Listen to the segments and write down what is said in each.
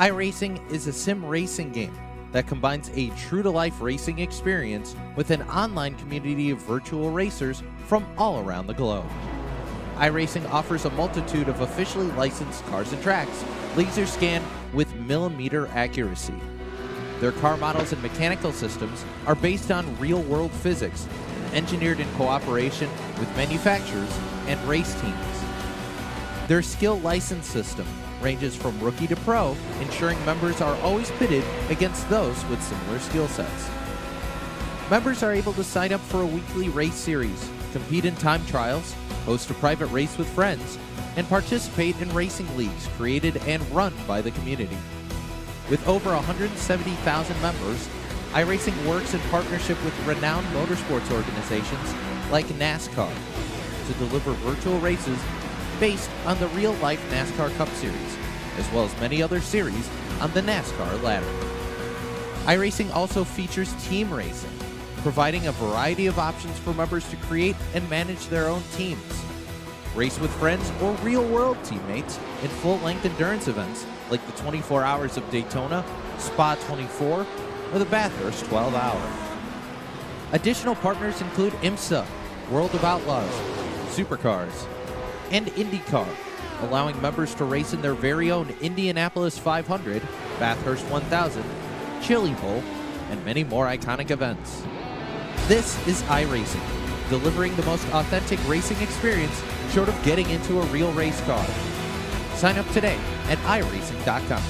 iRacing is a sim racing game that combines a true-to-life racing experience with an online community of virtual racers from all around the globe. iRacing offers a multitude of officially licensed cars and tracks, laser scanned with millimeter accuracy. Their car models and mechanical systems are based on real-world physics, engineered in cooperation with manufacturers and race teams. Their skill license system ranges from rookie to pro, ensuring members are always pitted against those with similar skill sets. Members are able to sign up for a weekly race series, compete in time trials, host a private race with friends, and participate in racing leagues created and run by the community. With over 170,000 members, iRacing works in partnership with renowned motorsports organizations like NASCAR to deliver virtual races based on the real-life NASCAR Cup Series, as well as many other series on the NASCAR ladder. iRacing also features team racing, providing a variety of options for members to create and manage their own teams. Race with friends or real-world teammates in full-length endurance events like the 24 Hours of Daytona, Spa 24, or the Bathurst 12 Hour. Additional partners include IMSA, World of Outlaws, Supercars, and IndyCar, allowing members to race in their very own Indianapolis 500, Bathurst 1000, Chili Bowl, and many more iconic events. This is iRacing, delivering the most authentic racing experience short of getting into a real race car. Sign up today at iRacing.com.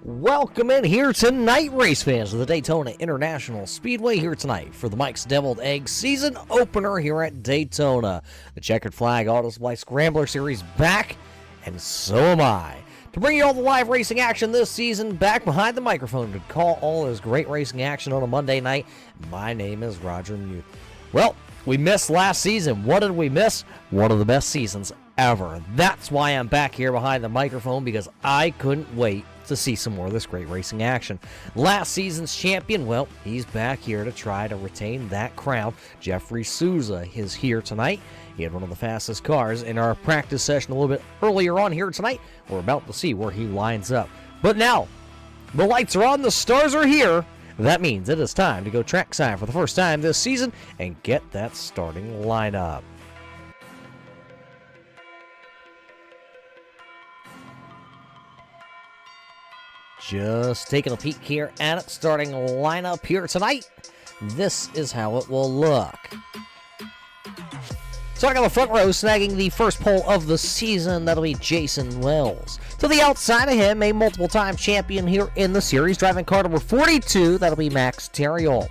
Welcome in here tonight, race fans of the Daytona International Speedway, here tonight for the Mike's Deviled Egg season opener here at Daytona. The Checkered Flag Auto Supply Scrambler Series back, and so am I. To bring you all the live racing action this season, back behind the microphone to call all this great racing action on a Monday night, my name is Roger Muth. Well, we missed last season. What did we miss? One of the best seasons ever. That's why I'm back here behind the microphone, because I couldn't wait to see some more of this great racing action. Last season's champion, well, he's back here to try to retain that crown. Jeffrey Souza is here tonight. He had one of the fastest cars in our practice session a little bit earlier on here tonight. We're about to see where he lines up. But now, the lights are on, the stars are here. That means it is time to go trackside for the first time this season and get that starting lineup. Just taking a peek here at it, starting lineup here tonight. This is how it will look. Starting on the front row, snagging the first pole of the season, that'll be Jason Wells. To the outside of him, a multiple-time champion here in the series, driving car number 42, that'll be Max Terriol.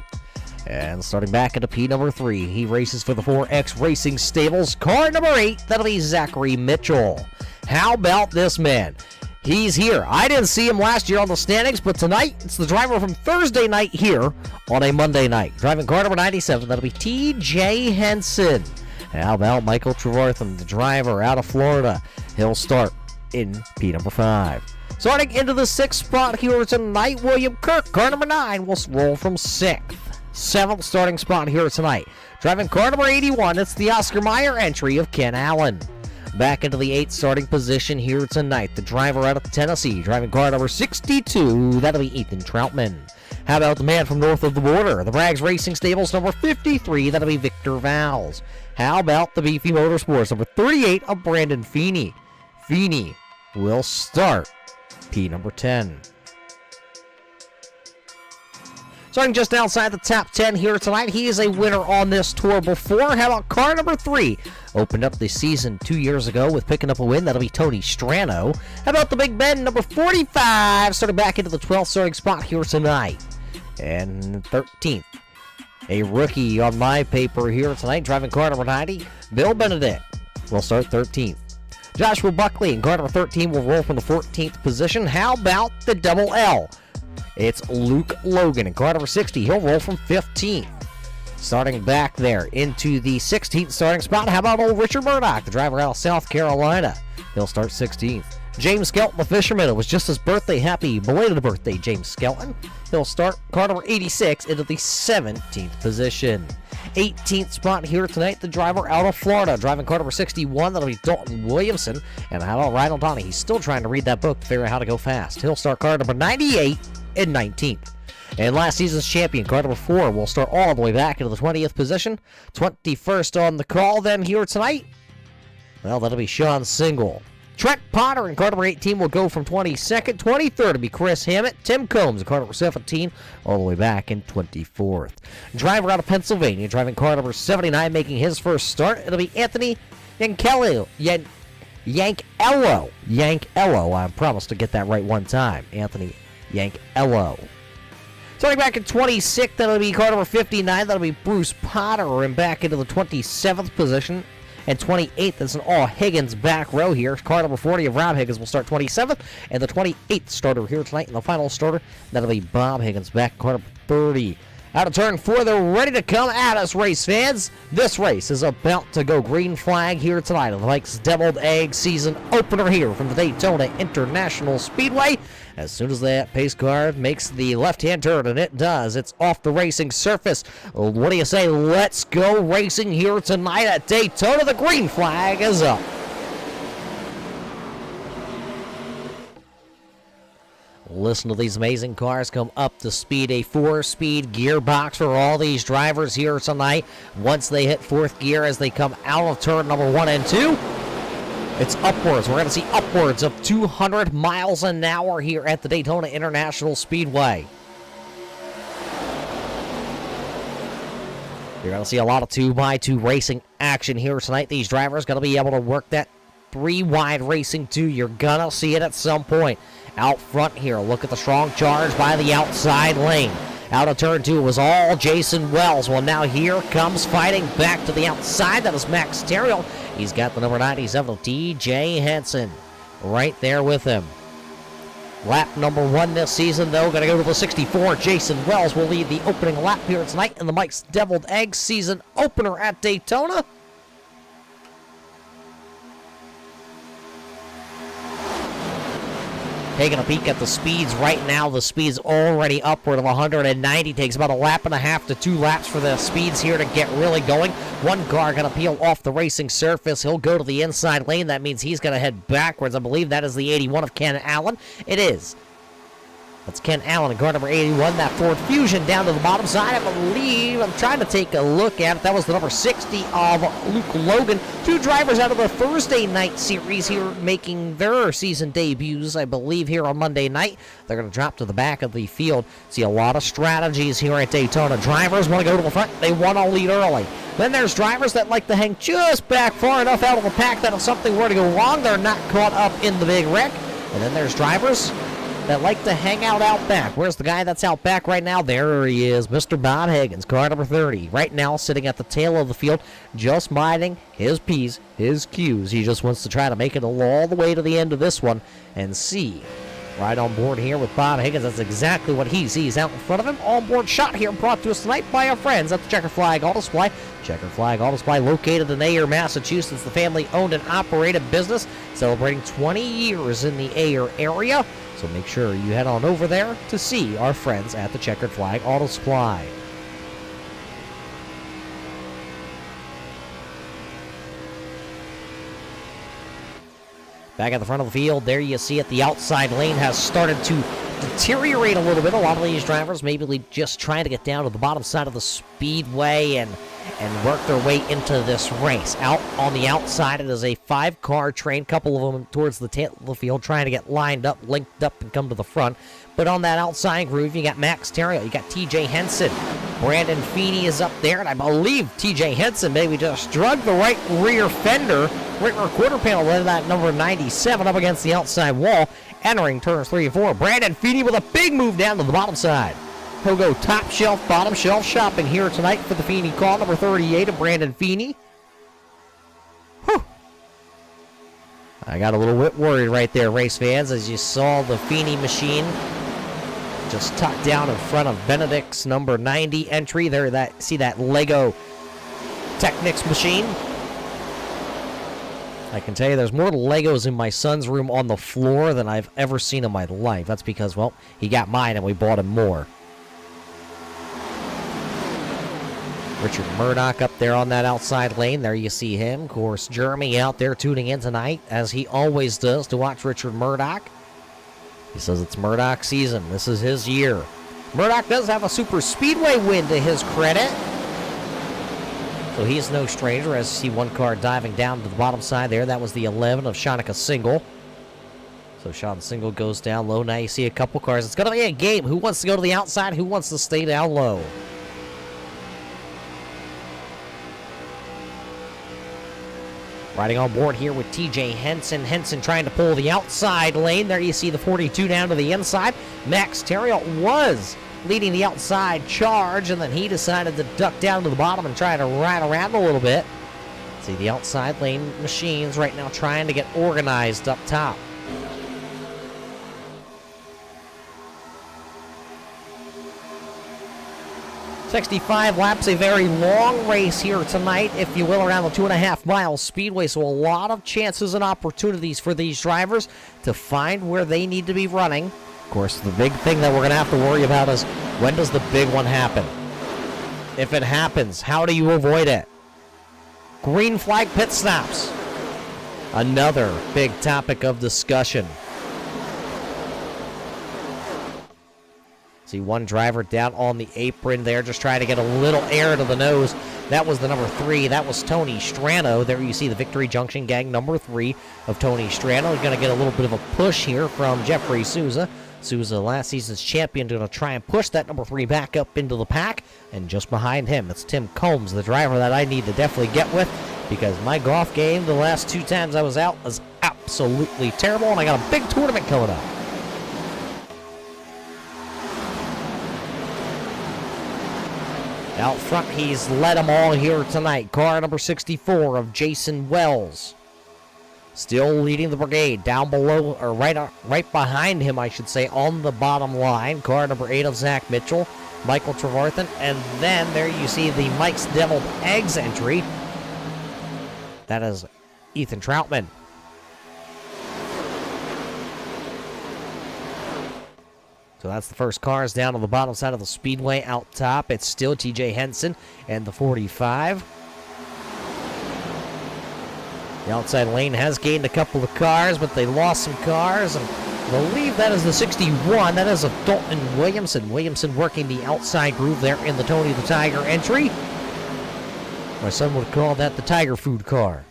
And starting back into P number 3, he races for the 4X Racing Stables. Car number 8, that'll be Zachary Mitchell. How about this man? He's here. I didn't see him last year on the standings, but tonight it's the driver from Thursday night here on a Monday night. Driving car number 97, that'll be TJ Henson. How about Michael Trevarthen, the driver out of Florida? He'll start in P number 5. Starting into the 6th spot here tonight, William Kirk, car number 9, will roll from 6th. 7th starting spot here tonight. Driving car number 81, it's the Oscar Mayer entry of Ken Allen. Back into the 8th starting position here tonight, the driver out of Tennessee, driving car number 62, that'll be Ethan Troutman. How about the man from north of the border, the Braggs Racing Stables number 53, that'll be Victor Valls. How about the Beefy Motorsports number 38 of Brandon Feeney. Feeney will start P number 10. Starting just outside the top 10 here tonight, he is a winner on this tour before. How about car number 3? Opened up the season 2 years ago with picking up a win. That'll be Tony Strano. How about the Big Ben, number 45? Starting back into the 12th starting spot here tonight. And 13th. A rookie on my paper here tonight, driving car number 90, Bill Benedict will start 13th. Joshua Buckley in car number 13 will roll from the 14th position. How about the double L? It's Luke Logan in car number 60. He'll roll from 15th. Starting back there into the 16th starting spot, how about old Richard Murdoch, the driver out of South Carolina? He'll start 16th. James Skelton, the fisherman. It was just his birthday. Happy belated birthday, James Skelton. He'll start car number 86 into the 17th position. 18th spot here tonight, the driver out of Florida, driving car number 61. That'll be Dalton Williamson. And how about Ryan O'Donnell? He's still trying to read that book to figure out how to go fast. He'll start car number 98 and 19th. And last season's champion, car number 4, will start all the way back into the 20th position. 21st on the call then here tonight. Well, that'll be Sean Single. Trent Potter in car number 18 will go from 22nd. 23rd will be Chris Hammett. Tim Combs in car number 17, all the way back in 24th. Driver out of Pennsylvania, driving car number 79, making his first start. It'll be Anthony Yankello. Yankello. I promised to get that right one time. Anthony Yankello. Starting back in 26th, that'll be car number 59. That'll be Bruce Potter, and back into the 27th position. And 28th is an all-Higgins back row here. Car number 40 of Rob Higgins will start 27th. And the 28th starter here tonight, and the final starter, that'll be Bob Higgins back, car number 30. Out of turn 4, they're ready to come at us, race fans. This race is about to go green flag here tonight on the Mike's Deviled Egg season opener here from the Daytona International Speedway. As soon as that pace car makes the left-hand turn, and it does, it's off the racing surface. What do you say? Let's go racing here tonight at Daytona. The green flag is up. Listen to these amazing cars come up to speed. A 4-speed gearbox for all these drivers here tonight. Once they hit 4th gear as they come out of turn number 1 and 2, it's upwards. We're going to see upwards of 200 miles an hour here at the Daytona International Speedway. You're going to see a lot of 2x2 racing action here tonight. These drivers going to be able to work that 3-wide racing too. You're going to see it at some point. Out front here, look at the strong charge by the outside lane. Out of turn 2 was all Jason Wells. Well, now here comes fighting back to the outside. That is Max Terriel. He's got the number 97 of TJ Henson right there with him. Lap number 1 this season, though, going to go to the 64. Jason Wells will lead the opening lap here tonight in the Mike's Deviled Egg season opener at Daytona. Taking a peek at the speeds right now. The speed's already upward of 190. Takes about a lap and a half to 2 laps for the speeds here to get really going. One car going to peel off the racing surface. He'll go to the inside lane. That means he's going to head backwards. I believe that is the 81 of Ken Allen. It is. That's Ken Allen in car number 81. That Ford Fusion down to the bottom side, I believe. I'm trying to take a look at it. That was the number 60 of Luke Logan. 2 drivers out of the Thursday night series here making their season debuts, I believe, here on Monday night. They're going to drop to the back of the field. See a lot of strategies here at Daytona. Drivers want to go to the front. They want to lead early. Then there's drivers that like to hang just back far enough out of the pack that if something were to go wrong, they're not caught up in the big wreck. And then there's drivers that like to hang out back. Where's the guy that's out back right now? There he is, Mr. Bob Higgins, car number 30. Right now sitting at the tail of the field, just minding his P's, his Q's. He just wants to try to make it all the way to the end of this one and see. Right on board here with Bob Higgins. That's exactly what he sees out in front of him. On-board shot here brought to us tonight by our friends at the Checkered Flag Auto Supply. Checkered Flag Auto Supply located in Ayer, Massachusetts. The family-owned and operated business celebrating 20 years in the Ayer area. So make sure you head on over there to see our friends at the Checkered Flag Auto Supply. Back at the front of the field, there you see it. The outside lane has started to deteriorate a little bit. A lot of these drivers maybe just trying to get down to the bottom side of the speedway and and work their way into this race. Out on the outside, it is a 5-car train, couple of them towards the tail of the field, trying to get lined up, linked up, and come to the front. But on that outside groove, you got Max Terrio, you got TJ Henson. Brandon Feeney is up there, and I believe TJ Henson maybe just drug the right rear fender, right rear quarter panel, with that number 97 up against the outside wall, entering turns 3 and 4. Brandon Feeney with a big move down to the bottom side. He'll go top shelf, bottom shelf shopping here tonight for the Feeney Call, number 38 of Brandon Feeney. Whew. I got a little bit worried right there, race fans, as you saw the Feeney machine just tucked down in front of Benedict's number 90 entry. There, see that Lego Technics machine? I can tell you there's more Legos in my son's room on the floor than I've ever seen in my life. That's because, well, he got mine and we bought him more. Richard Murdoch up there on that outside lane. There you see him. Of course, Jeremy out there tuning in tonight, as he always does, to watch Richard Murdoch. He says it's Murdoch season. This is his year. Murdoch does have a super speedway win to his credit, so he's no stranger, as you see one car diving down to the bottom side there. That was the 11 of Shanika Single. So Sean Single goes down low. Now you see a couple cars. It's going to be a game. Who wants to go to the outside? Who wants to stay down low? Riding on board here with TJ Henson. Henson trying to pull the outside lane. There you see the 42 down to the inside. Max Terrio was leading the outside charge, and then he decided to duck down to the bottom and try to ride around a little bit. See the outside lane machines right now trying to get organized up top. "65 laps, a very long race here tonight, if you will, around the 2.5-mile speedway. So a lot of chances and opportunities for these drivers to find where they need to be running. Of course, the big thing that we're going to have to worry about is, when does the big one happen? If it happens, how do you avoid it? Green flag pit stops. Another big topic of discussion. See one driver down on the apron there, just trying to get a little air to the nose. That was the number 3. That was Tony Strano. There you see the Victory Junction gang, number 3 of Tony Strano. He's going to get a little bit of a push here from Jeffrey Souza. Souza, last season's champion, going to try and push that number 3 back up into the pack. And just behind him, it's Tim Combs, the driver that I need to definitely get with, because my golf game the last 2 times I was out was absolutely terrible, and I got a big tournament coming up. Out front, he's led them all here tonight. Car number 64 of Jason Wells. Still leading the brigade. Down below, or right behind him, I should say, on the bottom line. Car number 8 of Zach Mitchell, Michael Trevarthen. And then there you see the Mike's Deviled Eggs entry. That is Ethan Troutman. So that's the first cars down on the bottom side of the speedway. Out top, it's still TJ Henson and the 45. The outside lane has gained a couple of cars, but they lost some cars. And I believe that is the 61. That is of Dalton Williamson. Williamson working the outside groove there in the Tony the Tiger entry. My son would call that the Tiger food car.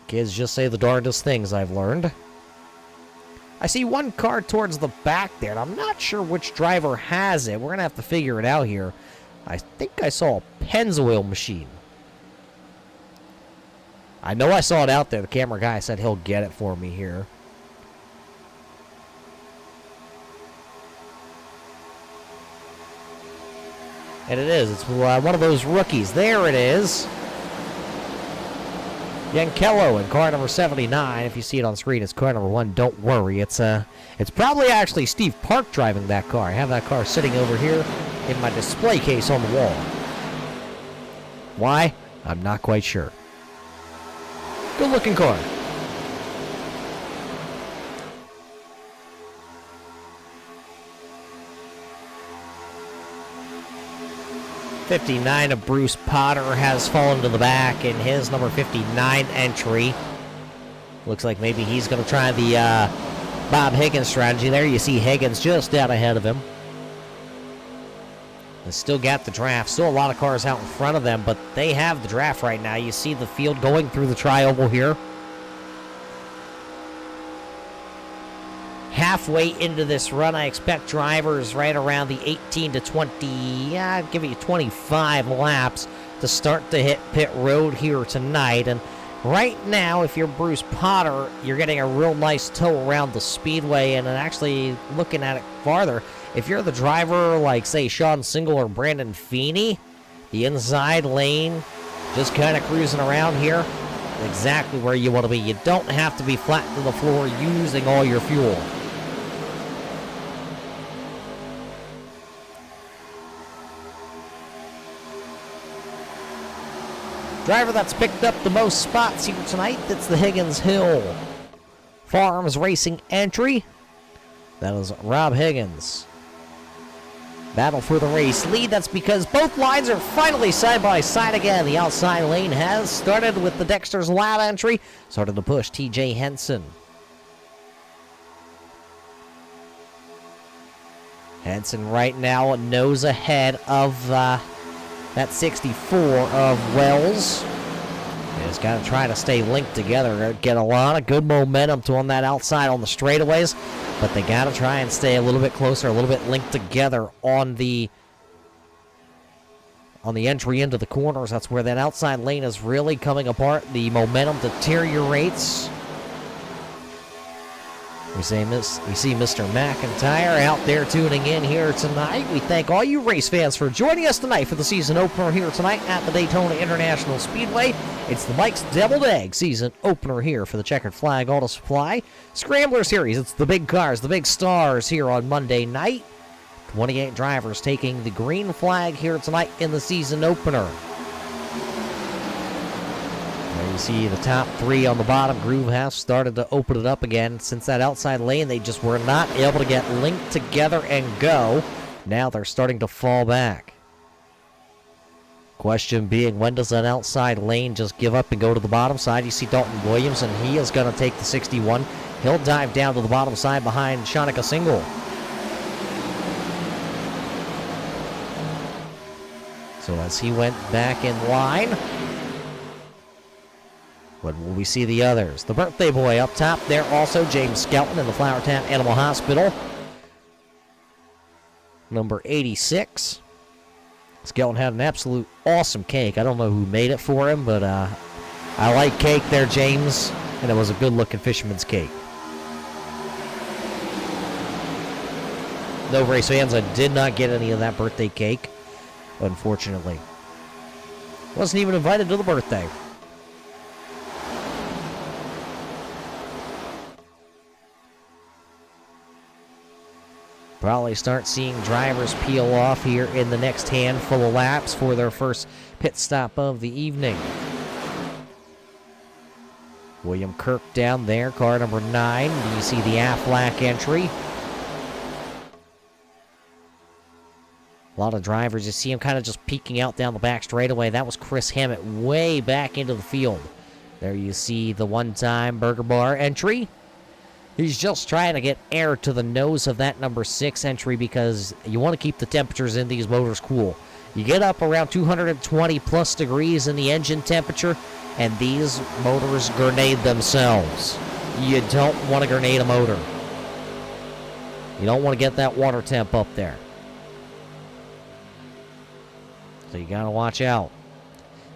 Kids just say the darndest things, I've learned. I see one car towards the back there, and I'm not sure which driver has it. We're going to have to figure it out here. I think I saw a Pennzoil machine. I know I saw it out there. The camera guy said he'll get it for me here. And it is. It's one of those rookies. There it is. Yankello in car number 79. If you see it on screen, it's car number 1. Don't worry. It's probably actually Steve Park driving that car. I have that car sitting over here in my display case on the wall. Why? I'm not quite sure. Good looking car. '59 of Bruce Potter has fallen to the back in his number 59 entry. Looks like maybe he's going to try the Bob Higgins strategy there. You see Higgins just out ahead of him. They still got the draft. Still a lot of cars out in front of them, but they have the draft right now. You see the field going through the tri-oval here. Halfway into this run, I expect drivers right around the 18 to 20, I'd give you 25 laps to start to hit pit road here tonight. And right now, if you're Bruce Potter, you're getting a real nice tow around the speedway. And actually, looking at it farther, if you're the driver like, say, Sean Single or Brandon Feeney, the inside lane, just kind of cruising around here, exactly where you want to be. You don't have to be flat to the floor using all your fuel. Driver that's picked up the most spots here tonight, that's the Higgins Hill Farms Racing entry. That is Rob Higgins. Battle for the race lead. That's because both lines are finally side by side again. The outside lane has started with the Dexter's Lab entry. Started to push TJ Henson. Henson right now nose ahead of that 64 of Wells. He's got to try to stay linked together. Get a lot of good momentum to on that outside on the straightaways, but they got to try and stay a little bit closer, a little bit linked together on the entry into the corners. That's where that outside lane is really coming apart. The momentum deteriorates. We see Mr. McIntyre out there tuning in here tonight. We thank all you race fans for joining us tonight for the season opener here tonight at the Daytona International Speedway. It's the Mike's Deviled Egg season opener here for the Checkered Flag Auto Supply Scrambler Series. It's the big cars, the big stars here on Monday night. 28 drivers taking the green flag here tonight in the season opener. There you see the top three on the bottom. Groove has started to open it up again. Since that outside lane, they just were not able to get linked together and go. Now they're starting to fall back. Question being, when does that outside lane just give up and go to the bottom side? You see Dalton Williams, and he is going to take the 61. He'll dive down to the bottom side behind Shanika Single. So as he went back in line, when will we see the others? The birthday boy up top there also, James Skelton in the Flowertown Animal Hospital. Number 86. Skelton had an absolute awesome cake. I don't know who made it for him, but I like cake there, James. And it was a good-looking fisherman's cake. No race fans, I did not get any of that birthday cake, unfortunately. Wasn't even invited to the birthday. Probably start seeing drivers peel off here in the next handful of laps for their first pit stop of the evening. William Kirk down there, car number 9. You see the Aflac entry. A lot of drivers, you see him kind of just peeking out down the back straightaway. That was Chris Hammett way back into the field. There you see the one-time Burger Bar entry. He's just trying to get air to the nose of that number 6 entry because you want to keep the temperatures in these motors cool. You get up around 220 plus degrees in the engine temperature, and these motors grenade themselves. You don't want to grenade a motor. You don't want to get that water temp up there. So you got to watch out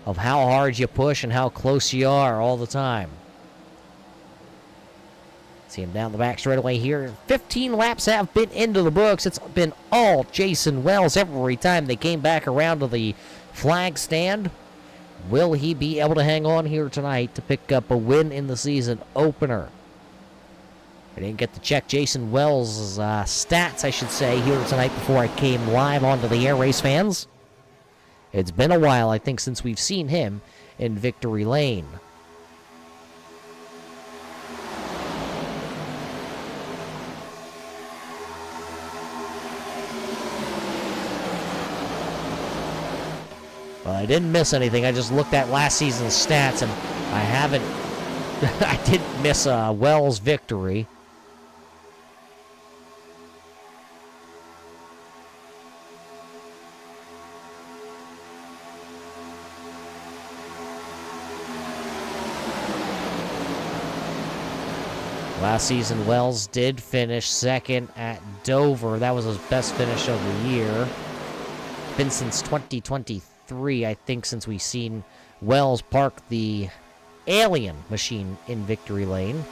of how hard you push and how close you are all the time. See him down the back straightaway here. 15 laps have been into the books. It's been all Jason Wells every time they came back around to the flag stand. Will he be able to hang on here tonight to pick up a win in the season opener? I didn't get to check Jason Wells' stats, I should say, here tonight before I came live onto the air, race fans. It's been a while, I think, since we've seen him in victory lane. Well, I didn't miss anything. I just looked at last season's stats, and I haven't... I didn't miss Wells' victory. Last season, Wells did finish second at Dover. That was his best finish of the year. Been since 2023, I think, since we've seen Wells park the alien machine in victory lane.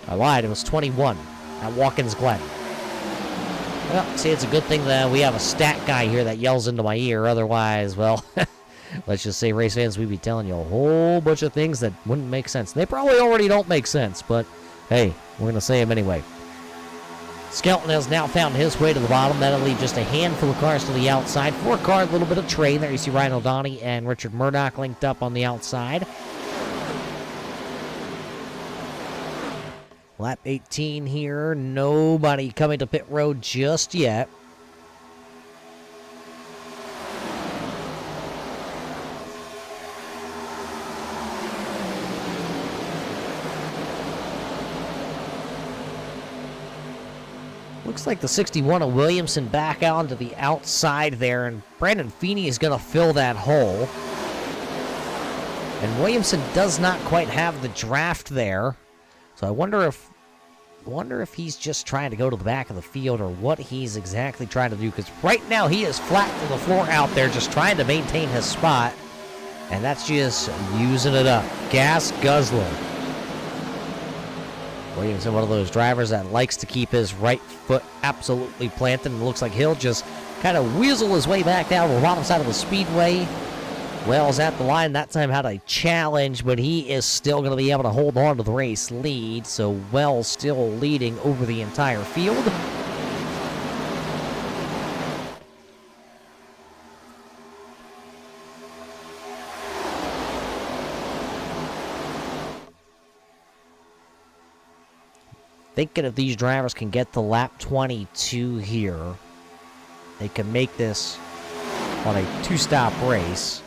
I lied, it was 21 at Watkins Glen. Well, see, it's a good thing that we have a stat guy here that yells into my ear. Otherwise, well, let's just say, race fans, we'd be telling you a whole bunch of things that wouldn't make sense. They probably already don't make sense, but hey, we're going to say them anyway. Skelton has now found his way to the bottom. That'll leave just a handful of cars to the outside. 4 cars, a little bit of train. There you see Ryan O'Donnell and Richard Murdoch linked up on the outside. Lap 18 here. Nobody coming to pit road just yet. Looks like the 61 of Williamson back out onto the outside there, and Brandon Feeney is going to fill that hole. And Williamson does not quite have the draft there. So I wonder if he's just trying to go to the back of the field or what he's exactly trying to do, because right now he is flat to the floor out there just trying to maintain his spot, and that's just using it up. Gas guzzler. Williamson, one of those drivers that likes to keep his right foot absolutely planted, and it looks like he'll just kind of weasel his way back down the bottom side of the speedway. Wells at the line, that time had a challenge, but he is still going to be able to hold on to the race lead, so Wells still leading over the entire field. Thinking if these drivers can get to lap 22 here, they can make this on a 2-stop race.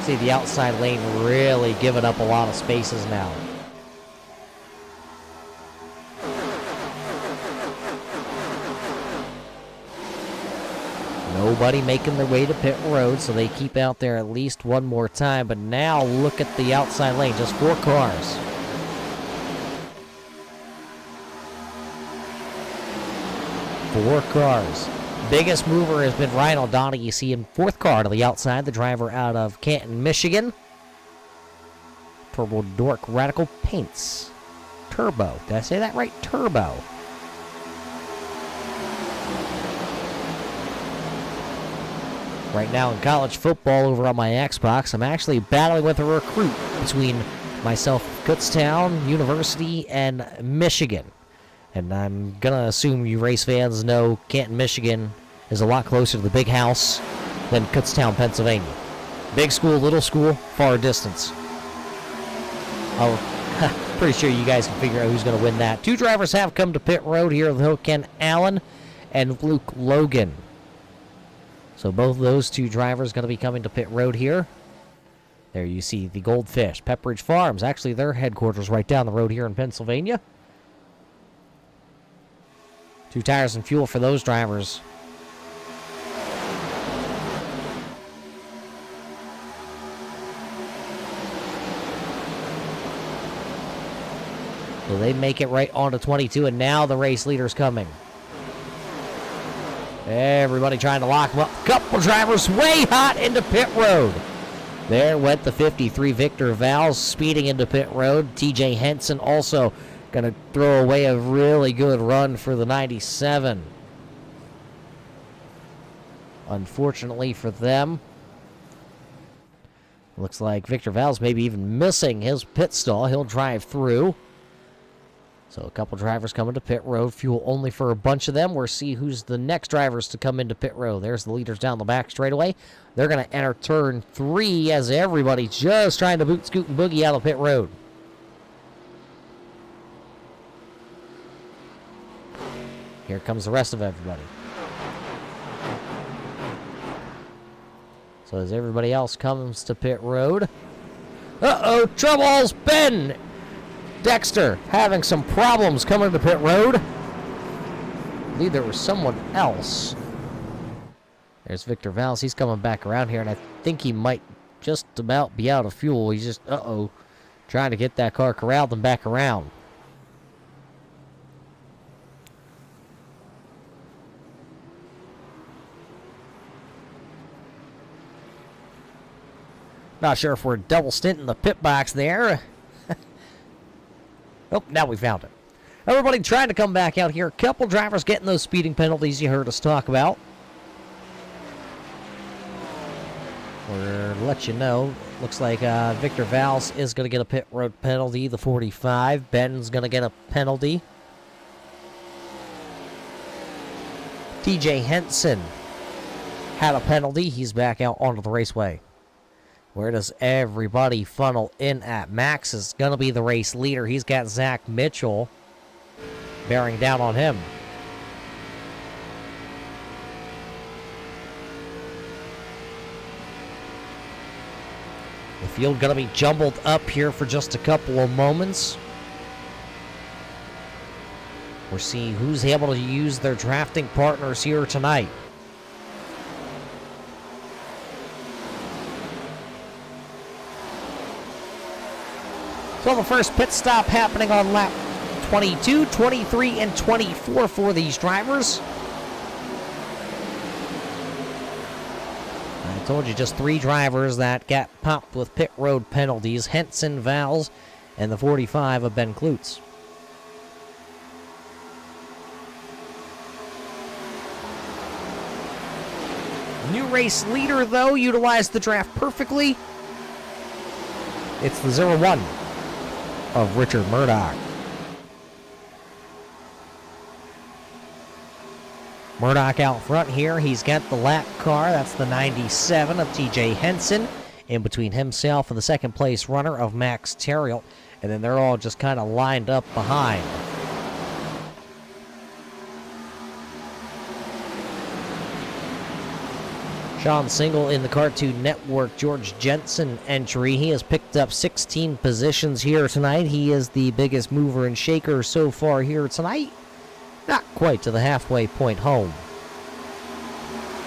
See the outside lane really giving up a lot of spaces now. Nobody making their way to pit road, so they keep out there at least one more time. But now look at the outside lane, just 4 cars. Four cars. Biggest mover has been Ryan O'Donnell. You see him 4th car to the outside, the driver out of Canton, Michigan. Turbo Dork Radical Paints. Turbo. Did I say that right? Turbo. Right now in college football over on my Xbox, I'm actually battling with a recruit between myself, Kutztown University, and Michigan. And I'm going to assume you race fans know Canton, Michigan is a lot closer to the big house than Kutztown, Pennsylvania. Big school, little school, far distance. Oh, pretty sure you guys can figure out who's going to win that. 2 drivers have come to pit road here, Ken Allen and Luke Logan. So both of those 2 drivers going to be coming to pit road here. There you see the Goldfish, Pepperidge Farms. Actually, their headquarters right down the road here in Pennsylvania. 2 tires and fuel for those drivers. So they make it right onto 22, and now the race leader's coming. Everybody trying to lock them up. Couple drivers way hot into pit road. There went the 53 Victor Valls speeding into pit road. TJ Henson also going to throw away a really good run for the 97. Unfortunately for them, looks like Victor Valls maybe even missing his pit stall. He'll drive through. So a couple drivers coming to pit road. Fuel only for a bunch of them. We'll see who's the next drivers to come into pit road. There's the leaders down the back straightaway. They're going to enter turn 3 as everybody just trying to boot, scoot, and boogie out of pit road. Here comes the rest of everybody. So as everybody else comes to pit road. Uh-oh, troubles! Ben Dexter having some problems coming to pit road. believe there was someone else. There's Victor Valls. He's coming back around here, and I think he might just about be out of fuel. He's just, trying to get that car corralled and back around. Not sure if we're double stinting the pit box there. Oh, now we found it. Everybody trying to come back out here. A couple drivers getting those speeding penalties you heard us talk about. We're to let you know. Looks like Victor Valls is going to get a pit road penalty, the 45. Ben's going to get a penalty. TJ Henson had a penalty. He's back out onto the raceway. Where does everybody funnel in at? Max is going to be the race leader. He's got Zach Mitchell bearing down on him. The field going to be jumbled up here for just a couple of moments. We're seeing who's able to use their drafting partners here tonight. So the first pit stop happening on lap 22, 23, and 24 for these drivers. I told you just 3 drivers that got popped with pit road penalties. Henson, Valls, and the 45 of Ben Klutz. New race leader, though, utilized the draft perfectly. It's the 0-1 of Richard Murdoch. Murdoch out front here. He's got the lap car. That's the 97 of TJ Henson. In between himself and the second place runner of Max Terriel. And then they're all just kind of lined up behind. Sean Single in the Cartoon Network George Jensen entry. He has picked up 16 positions here tonight. He is the biggest mover and shaker so far here tonight. Not quite to the halfway point home.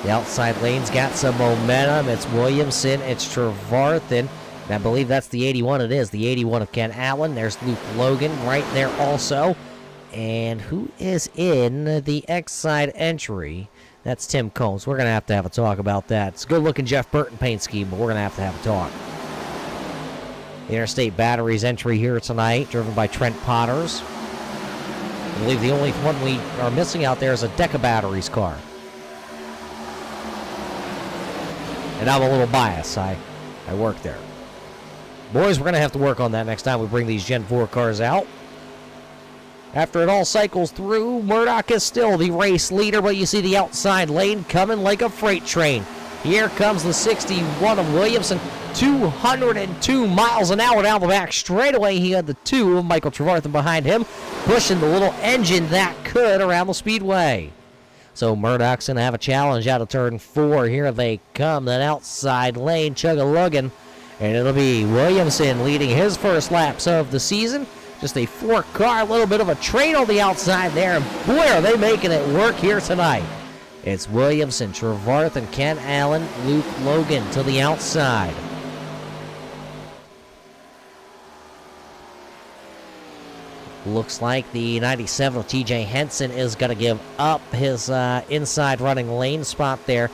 The outside lane's got some momentum. It's Williamson, it's Trevarthen, and I believe that's the 81 it is. The 81 of Ken Allen. There's Luke Logan right there also. And who is in the X-side entry? That's Tim Combs. We're going to have a talk about that. It's a good-looking Jeff Burton paint scheme, but we're going to have a talk. The Interstate Batteries entry here tonight, driven by Trent Potters. I believe the only one we are missing out there is a Deca Batteries car. And I'm a little biased. I work there. Boys, we're going to have to work on that next time we bring these Gen 4 cars out. After it all cycles through, Murdoch is still the race leader, but you see the outside lane coming like a freight train. Here comes the 61 of Williamson, 202 miles an hour down the back straightaway. He had the 2 of Michael Trevarthen behind him, pushing the little engine that could around the speedway. So Murdoch's going to have a challenge out of turn 4. Here they come, that outside lane, chug-a-luggin', and it'll be Williamson leading his first laps of the season. Just a 4-car, a little bit of a train on the outside there. And boy, are they making it work here tonight. It's Williamson, Trevarthen, Ken Allen, Luke Logan to the outside. Looks like the 97 of TJ Henson is going to give up his inside running lane spot there.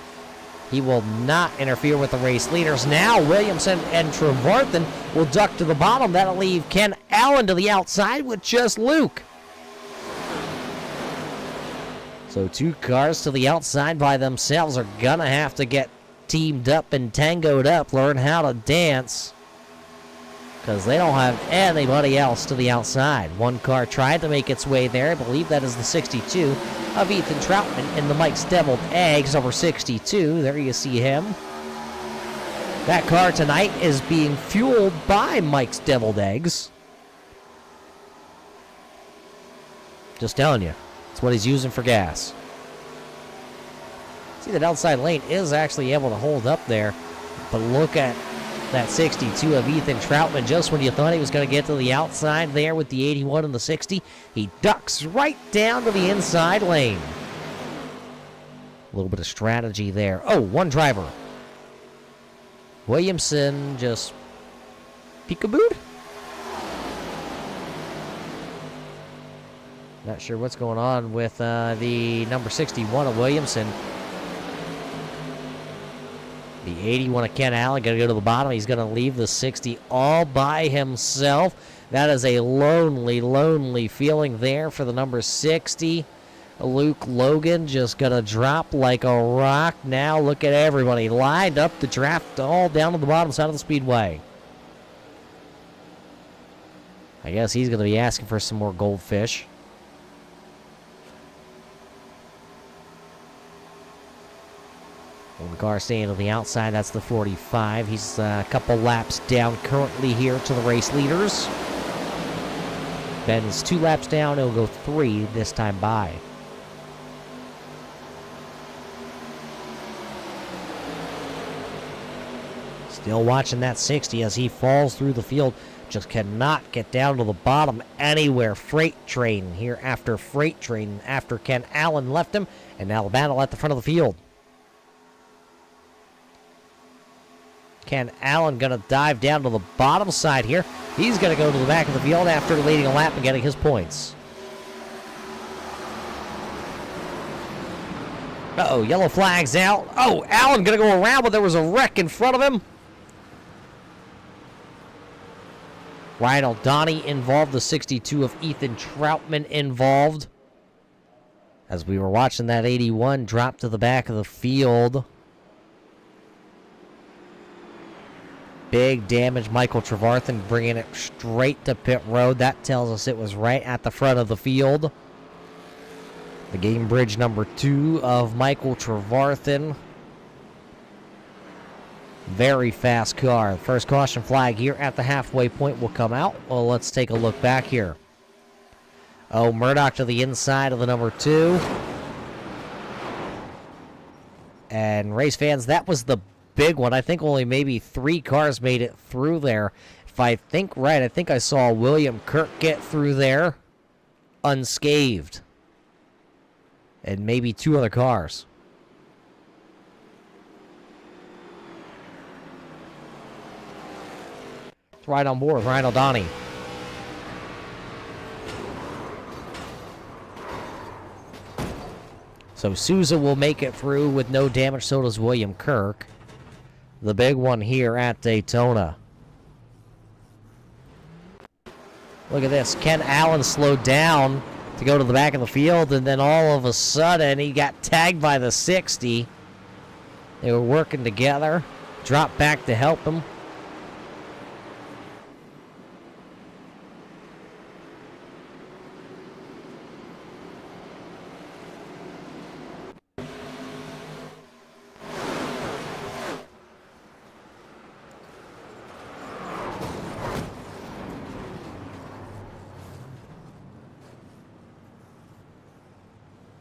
He will not interfere with the race leaders. Now Williamson and Trevarthen will duck to the bottom. That'll leave Ken Allen to the outside with just Luke. So 2 cars to the outside by themselves are going to have to get teamed up and tangoed up, learn how to dance, because they don't have anybody else to the outside. 1 car tried to make its way there. I believe that is the 62 of Ethan Troutman in the Mike's Deviled Eggs, over 62. There you see him. That car tonight is being fueled by Mike's Deviled Eggs. Just telling you, it's what he's using for gas. See, that outside lane is actually able to hold up there, but look at that 62 of Ethan Troutman. Just when you thought he was going to get to the outside there with the 81 and the 60, he ducks right down to the inside lane. A little bit of strategy there. Oh, one driver. Williamson just peekabooed. Not sure what's going on with the number 61 of Williamson. The 81 of Ken Allen going to go to the bottom. He's going to leave the 60 all by himself. That is a lonely, lonely feeling there for the number 60. Luke Logan just going to drop like a rock. Now look at everybody lined up to draft all down to the bottom side of the speedway. I guess he's going to be asking for some more goldfish. The car staying on the outside, that's the 45. He's a couple laps down currently here to the race leaders. Ben's 2 laps down. He'll go 3 this time by. Still watching that 60 as he falls through the field. Just cannot get down to the bottom anywhere. Freight train here after freight train after Ken Allen left him. And now the battle at the front of the field. Ken Allen going to dive down to the bottom side here. He's going to go to the back of the field after leading a lap and getting his points. Uh-oh, yellow flag's out. Oh, Allen going to go around, but there was a wreck in front of him. Ryan Aldani involved, the 62 of Ethan Troutman involved. As we were watching that 81 drop to the back of the field. Big damage. Michael Trevarthen bringing it straight to pit road. That tells us it was right at the front of the field. The game bridge number 2 of Michael Trevarthen. Very fast car. First caution flag here at the halfway point will come out. Well, let's take a look back here. Oh, Murdoch to the inside of the number 2. And race fans, that was the big one. I think only maybe 3 cars made it through there. If I think right, I think I saw William Kirk get through there unscathed. And maybe 2 other cars. It's right on board with Ryan O'Donnell. So Souza will make it through with no damage, so does William Kirk. The big one here at Daytona. Look at this. Ken Allen slowed down to go to the back of the field, and then all of a sudden he got tagged by the 60. They were working together. Dropped back to help him.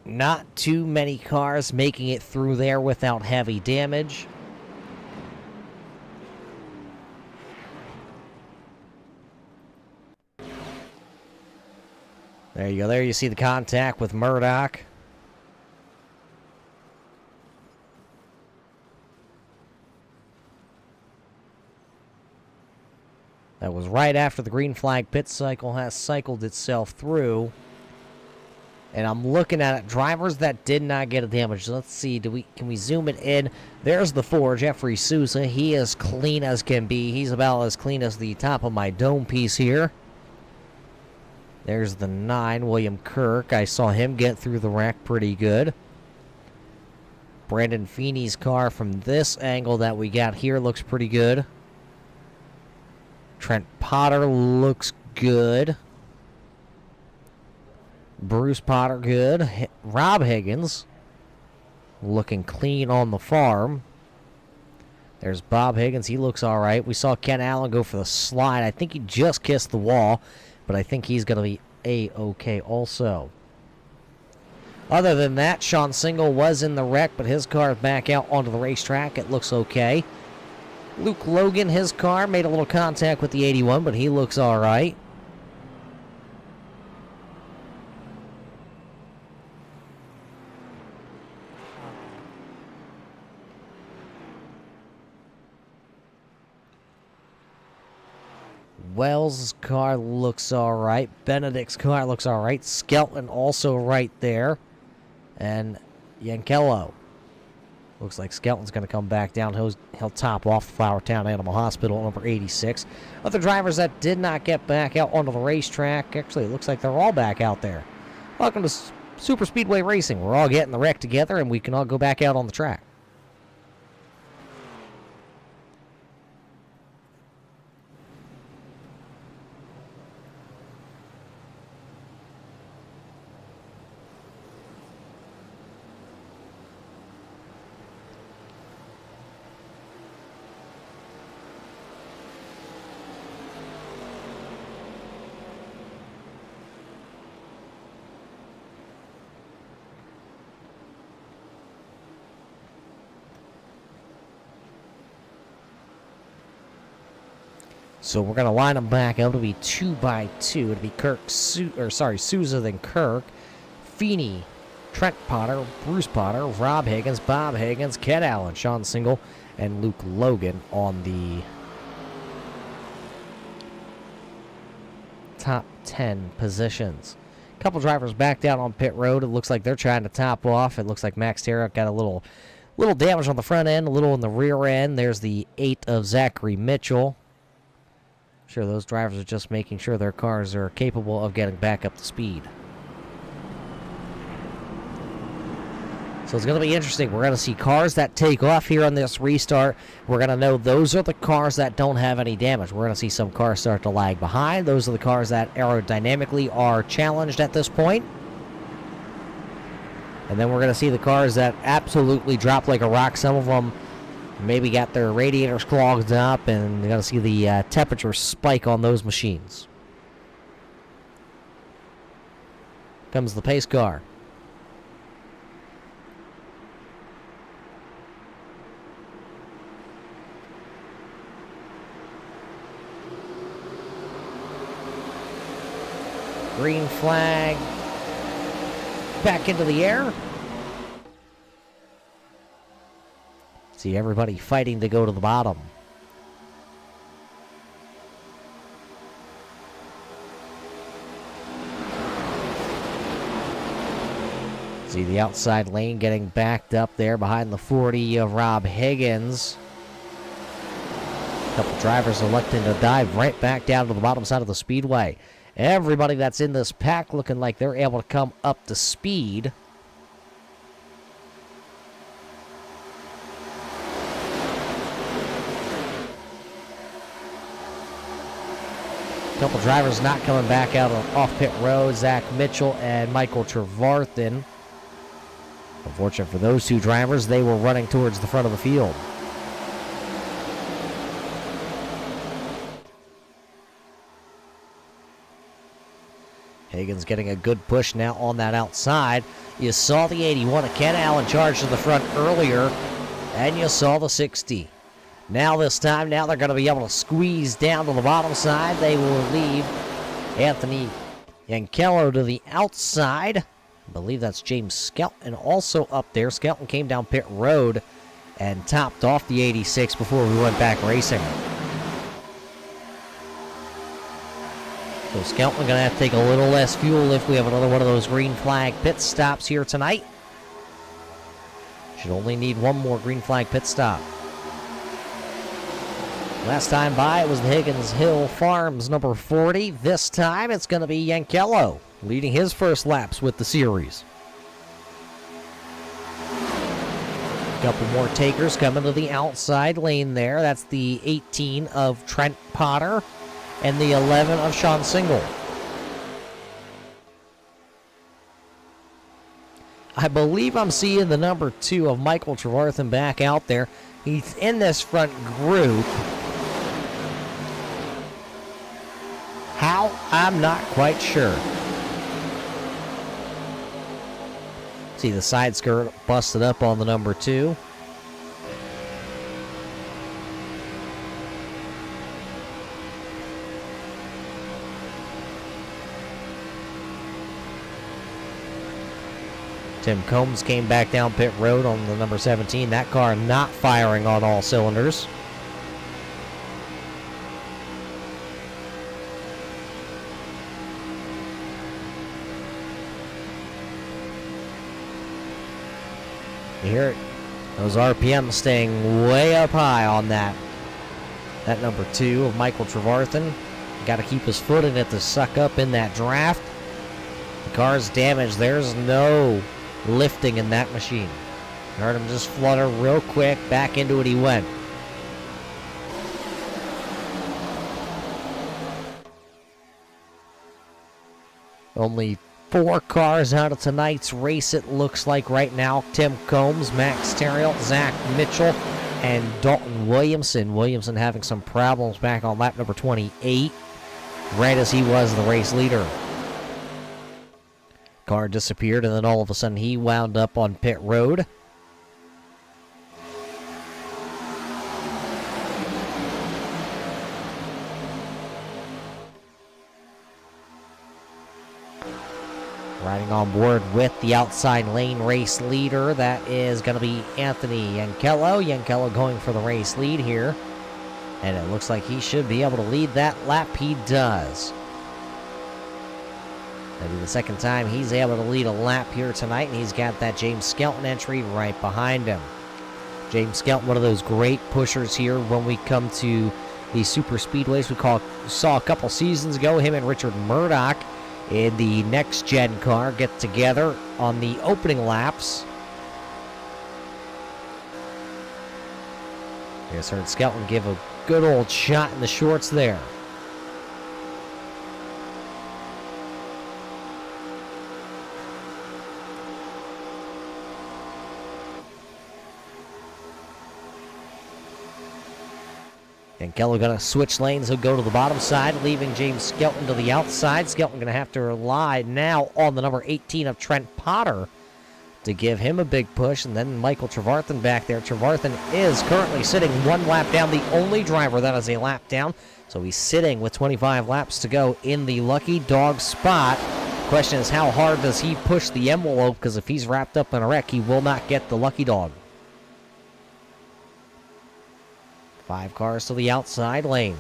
Not too many cars making it through there without heavy damage. There you go. There you see the contact with Murdoch. That was right after the green flag pit cycle has cycled itself through. And I'm looking at it. Drivers that did not get a damage. Let's see. Can we zoom it in? There's the 4, Jeffrey Souza. He is clean as can be. He's about as clean as the top of my dome piece here. There's the 9, William Kirk. I saw him get through the wreck pretty good. Brandon Feeney's car from this angle that we got here looks pretty good. Trent Potter looks good. Bruce Potter, good. Rob Higgins, looking clean on the farm. There's Bob Higgins. He looks all right. We saw Ken Allen go for the slide. I think he just kissed the wall, but I think he's going to be A-okay also. Other than that, Sean Single was in the wreck, but his car is back out onto the racetrack. It looks okay. Luke Logan, his car, made a little contact with the 81, but he looks all right. Wells' car looks all right. Benedict's car looks all right. Skelton also right there. And Yankello. Looks like Skelton's going to come back down. He'll top off Flowertown Animal Hospital, number 86. Other drivers that did not get back out onto the racetrack, actually, it looks like they're all back out there. Welcome to Super Speedway Racing. We're all getting the wreck together, and we can all go back out on the track. So we're going to line them back up. It'll be 2 by 2. It'll be Souza, then Kirk, Feeney, Trent Potter, Bruce Potter, Rob Higgins, Bob Higgins, Ken Allen, Sean Single, and Luke Logan on the top 10 positions. A couple drivers back down on pit road. It looks like they're trying to top off. It looks like Max Terra got a little damage on the front end, a little in the rear end. There's the 8 of Zachary Mitchell. Sure, those drivers are just making sure their cars are capable of getting back up to speed. So it's going to be interesting. We're going to see cars that take off here on this restart. We're going to know those are the cars that don't have any damage. We're going to see some cars start to lag behind. Those are the cars that aerodynamically are challenged at this point. And then we're going to see the cars that absolutely drop like a rock. Some of them maybe got their radiators clogged up, and you're going to see the temperature spike on those machines. Comes the pace car. Green flag. Back into the air. See everybody fighting to go to the bottom. See the outside lane getting backed up there behind the 40 of Rob Higgins. A couple drivers electing to dive right back down to the bottom side of the speedway. Everybody that's in this pack looking like they're able to come up to speed. Couple drivers not coming back out off pit road. Zach Mitchell and Michael Trevarthen. Unfortunate for those two drivers, they were running towards the front of the field. Higgins getting a good push now on that outside. You saw the 81 of Ken Allen charge to the front earlier, and you saw the 60. Now this time, they're going to be able to squeeze down to the bottom side. They will leave Anthony Yankello to the outside. I believe that's James Skelton also up there. Skelton came down pit road and topped off the 86 before we went back racing. So Skelton going to have to take a little less fuel if we have another one of those green flag pit stops here tonight. Should only need one more green flag pit stop. Last time by, it was the Higgins Hill Farms number 40. This time, it's going to be Yankello leading his first laps with the series. A couple more takers coming to the outside lane there. That's the 18 of Trent Potter and the 11 of Sean Single. I believe I'm seeing the number 2 of Michael Trevarthen back out there. He's in this front group. How? I'm not quite sure. See the side skirt busted up on the number 2. Tim Combs came back down pit road on the number 17. That car not firing on all cylinders. You hear it? Those RPMs staying way up high on that. That number 2 of Michael Trevarthen. Got to keep his foot in it to suck up in that draft. The car's damaged. There's no lifting in that machine. You heard him just flutter real quick. Back into it he went. Only 4 cars out of tonight's race, it looks like right now. Tim Combs, Max Terrill, Zach Mitchell, and Dalton Williamson. Williamson having some problems back on lap number 28, right as he was the race leader. Car disappeared, and then all of a sudden he wound up on pit road. Riding on board with the outside lane race leader, that is going to be Anthony Yankello. Yankello going for the race lead here. And it looks like he should be able to lead that lap. He does. Maybe the second time he's able to lead a lap here tonight, and he's got that James Skelton entry right behind him. James Skelton, one of those great pushers here when we come to the super speedways. We saw a couple seasons ago him and Richard Murdoch in the next-gen car get together on the opening laps. Just heard Skelton give a good old shot in the shorts there. And Keller going to switch lanes. He'll go to the bottom side, leaving James Skelton to the outside. Skelton going to have to rely now on the number 18 of Trent Potter to give him a big push. And then Michael Trevarthen back there. Trevarthen is currently sitting 1 lap down, the only driver that is a lap down. So he's sitting with 25 laps to go in the lucky dog spot. Question is, how hard does he push the envelope? Because if he's wrapped up in a wreck, he will not get the lucky dog. 5 cars to the outside lane.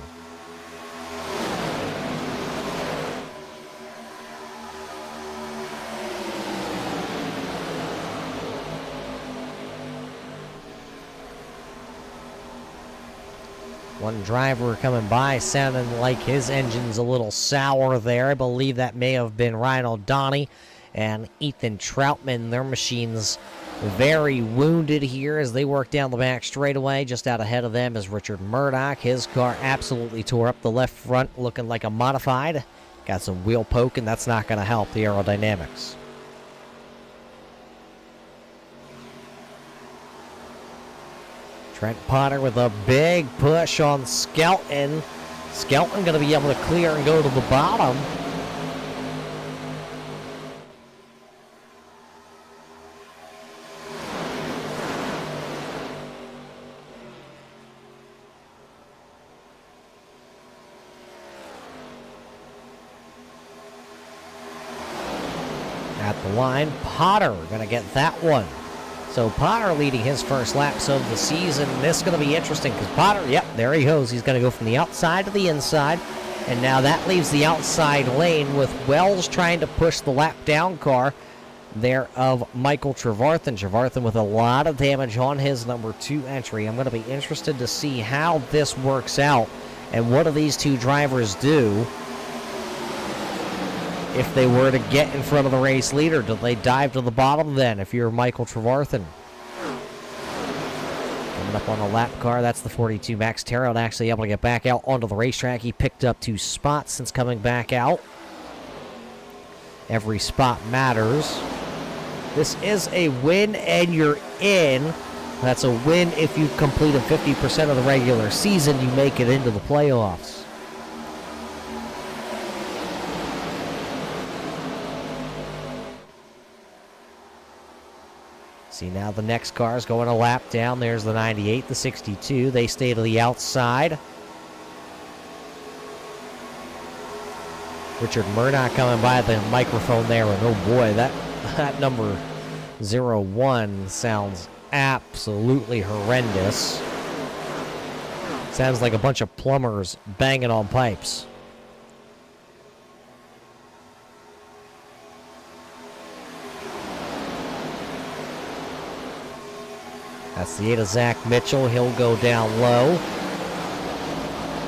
One driver coming by sounding like his engine's a little sour there. I believe that may have been Ryan O'Donnell and Ethan Troutman. Their machines very wounded here as they work down the back straightaway. Just out ahead of them is Richard Murdoch. His car absolutely tore up the left front, looking like a modified. Got some wheel poke, and that's not going to help the aerodynamics. Trent Potter with a big push on Skelton. Skelton going to be able to clear and go to the bottom. At the line, Potter going to get that one. So Potter leading his first laps of the season. This is going to be interesting because Potter, yep, there he goes. He's going to go from the outside to the inside. And now that leaves the outside lane with Wells trying to push the lap down car there of Michael Trevarthen. Trevarthen with a lot of damage on his number 2 entry. I'm going to be interested to see how this works out and what do these 2 drivers do if they were to get in front of the race leader. Do they dive to the bottom then if you're Michael Trevarthen? Coming up on the lap car, that's the 42 Max Terrill, actually able to get back out onto the racetrack. He picked up 2 spots since coming back out. Every spot matters. This is a win and you're in. That's a win if you completed 50% of the regular season. You make it into the playoffs. See, now the next car is going a lap down. There's the 98, the 62. They stay to the outside. Richard Murdoch coming by the microphone there, and oh boy, that number 01 sounds absolutely horrendous. Sounds like a bunch of plumbers banging on pipes. That's the 8 of Zach Mitchell. He'll go down low.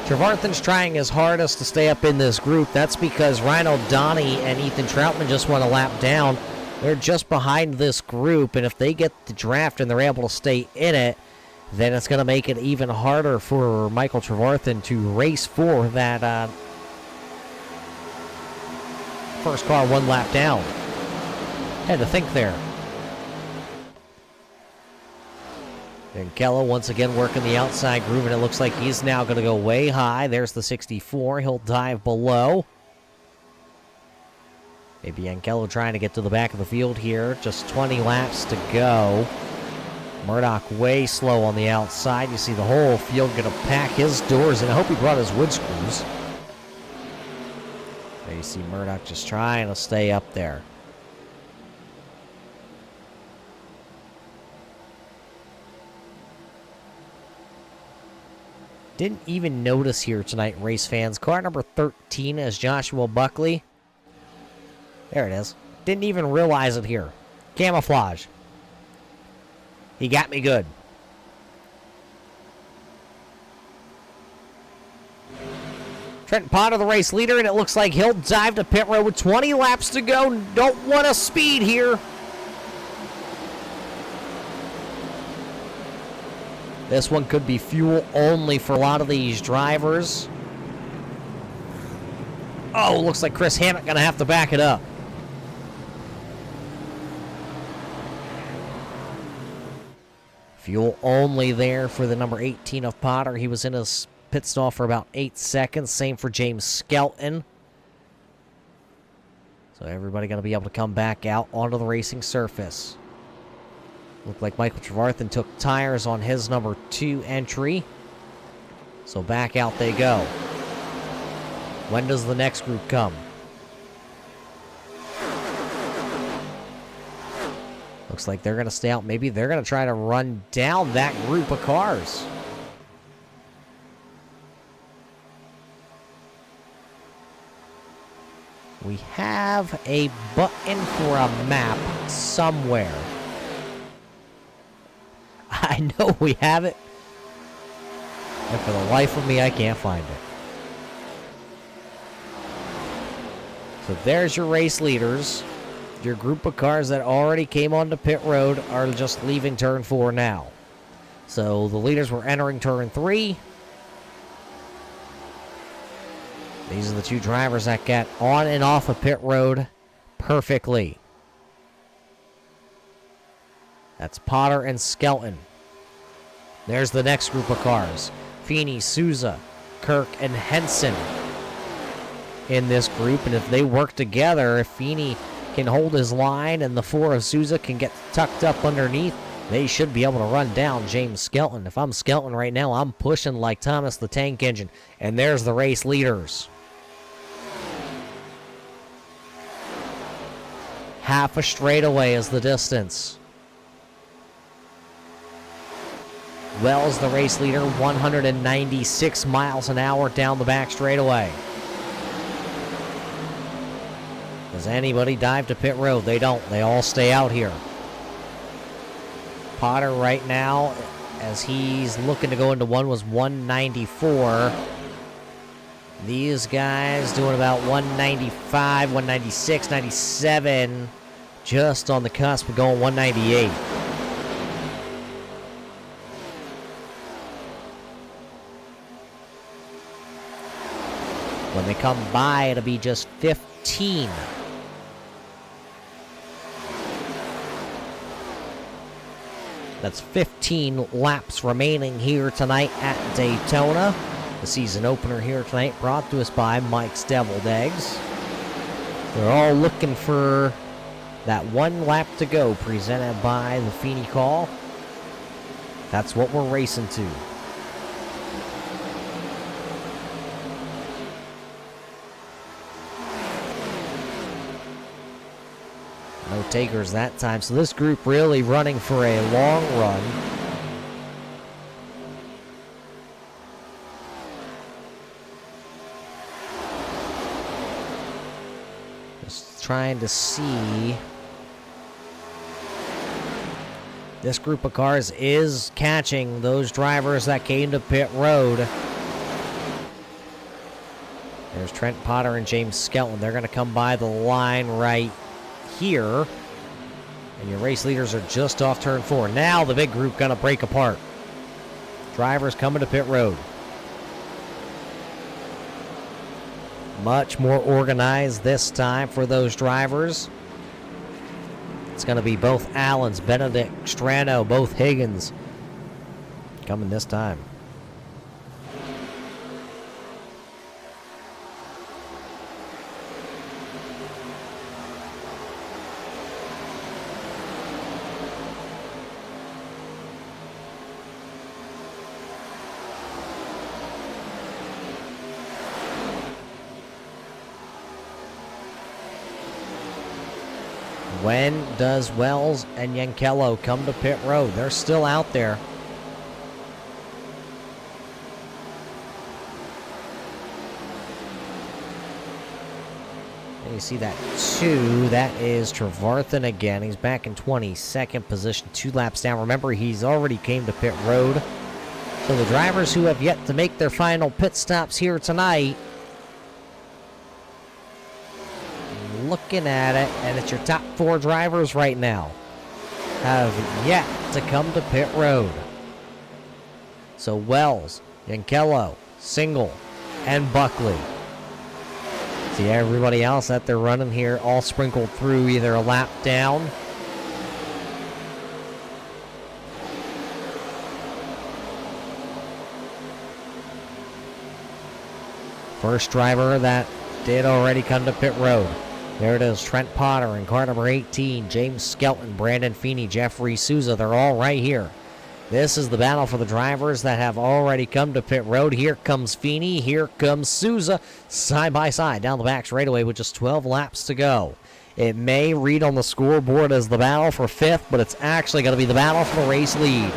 Trevarthen's trying his hardest to stay up in this group. That's because Rhino Donnie and Ethan Troutman just went a lap down. They're just behind this group, and if they get the draft and they're able to stay in it, then it's going to make it even harder for Michael Trevarthen to race for that first car 1 lap down. Had to think there. And Kello once again working the outside groove, and it looks like he's now going to go way high. There's the 64. He'll dive below. Maybe Ankello trying to get to the back of the field here. Just 20 laps to go. Murdoch way slow on the outside. You see the whole field going to pack his doors, and I hope he brought his wood screws. There you see Murdoch just trying to stay up there. Didn't even notice here tonight, race fans. Car number 13 is Joshua Buckley. There it is. Didn't even realize it here. Camouflage. He got me good. Trent Potter, the race leader, and it looks like he'll dive to pit road with 20 laps to go. Don't want to speed here. This one could be fuel only for a lot of these drivers. Oh, looks like Chris Hammett going to have to back it up. Fuel only there for the number 18 of Potter. He was in his pit stall for about 8 seconds. Same for James Skelton. So everybody going to be able to come back out onto the racing surface. Looked like Michael Trevarthen took tires on his number 2 entry. So back out they go. When does the next group come? Looks like they're going to stay out. Maybe they're going to try to run down that group of cars. We have a button for a map somewhere. I know we have it, and for the life of me, I can't find it. So there's your race leaders. Your group of cars that already came onto pit road are just leaving turn 4 now. So the leaders were entering turn 3. These are the 2 drivers that got on and off of pit road perfectly. That's Potter and Skelton. There's the next group of cars. Feeney, Souza, Kirk, and Henson in this group. And if they work together, if Feeney can hold his line and the 4 of Souza can get tucked up underneath, they should be able to run down James Skelton. If I'm Skelton right now, I'm pushing like Thomas the Tank Engine. And there's the race leaders. Half a straightaway is the distance. Wells, the race leader, 196 miles an hour down the back straightaway. Does anybody dive to pit road? They don't. They all stay out here. Potter right now, as he's looking to go into one, was 194. These guys doing about 195, 196, 97. Just on the cusp of going 198. When they come by, it'll be just 15. That's 15 laps remaining here tonight at Daytona. The season opener here tonight brought to us by Mike's Deviled Eggs. They're all looking for that 1 lap to go, presented by the Feeney Call. That's what we're racing to. No takers that time, so this group really running for a long run. Just trying to see This group of cars is catching those drivers that came to pit road. There's Trent Potter and James Skelton. They're going to come by the line right here. And your race leaders are just off turn 4. Now the big group going to break apart. Drivers coming to pit road. Much more organized this time for those drivers. It's going to be both Allens, Benedict, Strano, both Higgins coming this time. When does Wells and Yankello come to pit road? They're still out there. And you see that 2. That is Trevarthen again. He's back in 22nd position, 2 laps down. Remember, he's already came to pit road. So the drivers who have yet to make their final pit stops here tonight, looking at it, and it's your top 4 drivers right now, have yet to come to pit road. So Wells, Yankello, Single, and Buckley. See everybody else that they're running here all sprinkled through either a lap down first driver that did already come to pit road. There it is, Trent Potter in car number 18, James Skelton, Brandon Feeney, Jeffrey Souza. They're all right here. This is the battle for the drivers that have already come to pit road. Here comes Feeney, here comes Souza, side by side down the back straightaway with just 12 laps to go. It may read on the scoreboard as the battle for 5th, but it's actually going to be the battle for the race lead.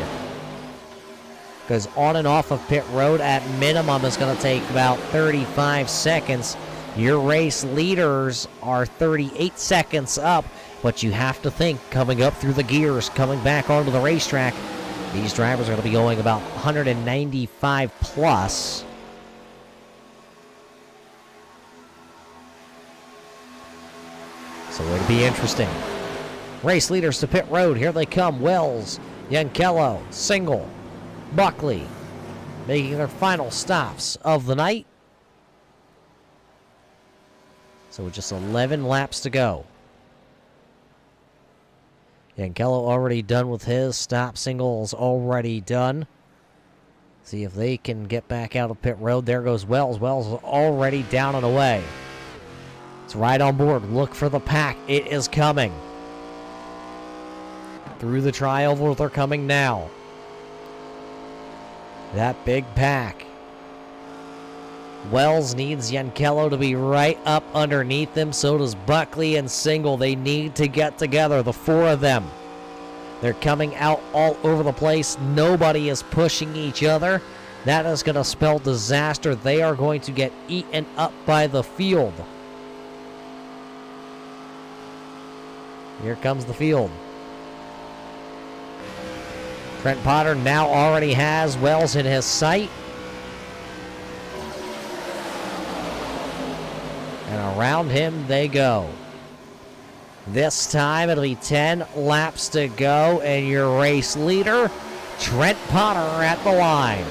Because on and off of pit road at minimum is going to take about 35 seconds. Your race leaders are 38 seconds up, but you have to think coming up through the gears, coming back onto the racetrack, these drivers are going to be going about 195 plus. So it'll be interesting. Race leaders to pit road. Here they come. Wells, Yankello, Single, Buckley, making their final stops of the night. So with just 11 laps to go. Yankello already done with his stop. Single's already done. See if they can get back out of pit road. There goes Wells. Wells is already down and away. It's right on board. Look for the pack. It is coming. Through the tri-oval, they're coming now. That big pack. Wells needs Yankello to be right up underneath him. So does Buckley and Single. They need to get together, the 4 of them. They're coming out all over the place. Nobody is pushing each other. That is going to spell disaster. They are going to get eaten up by the field. Here comes the field. Trent Potter now already has Wells in his sight. And around him they go. This time it'll be 10 laps to go, and your race leader, Trent Potter, at the line.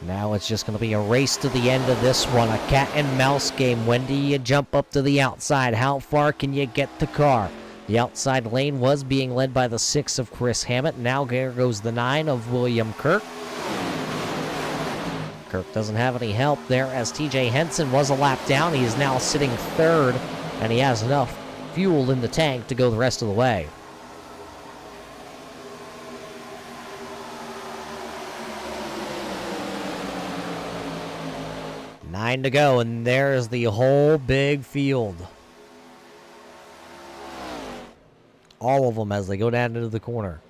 Now it's just going to be a race to the end of this one, a cat and mouse game. When do you jump up to the outside? How far can you get the car? The outside lane was being led by the 6 of Chris Hammett. Now there goes the 9 of William Kirk. Kirk doesn't have any help there as TJ Henson was a lap down. He is now sitting 3rd, and he has enough fuel in the tank to go the rest of the way. Nine to go, and there's the whole big field. All of them as they go down into the corner.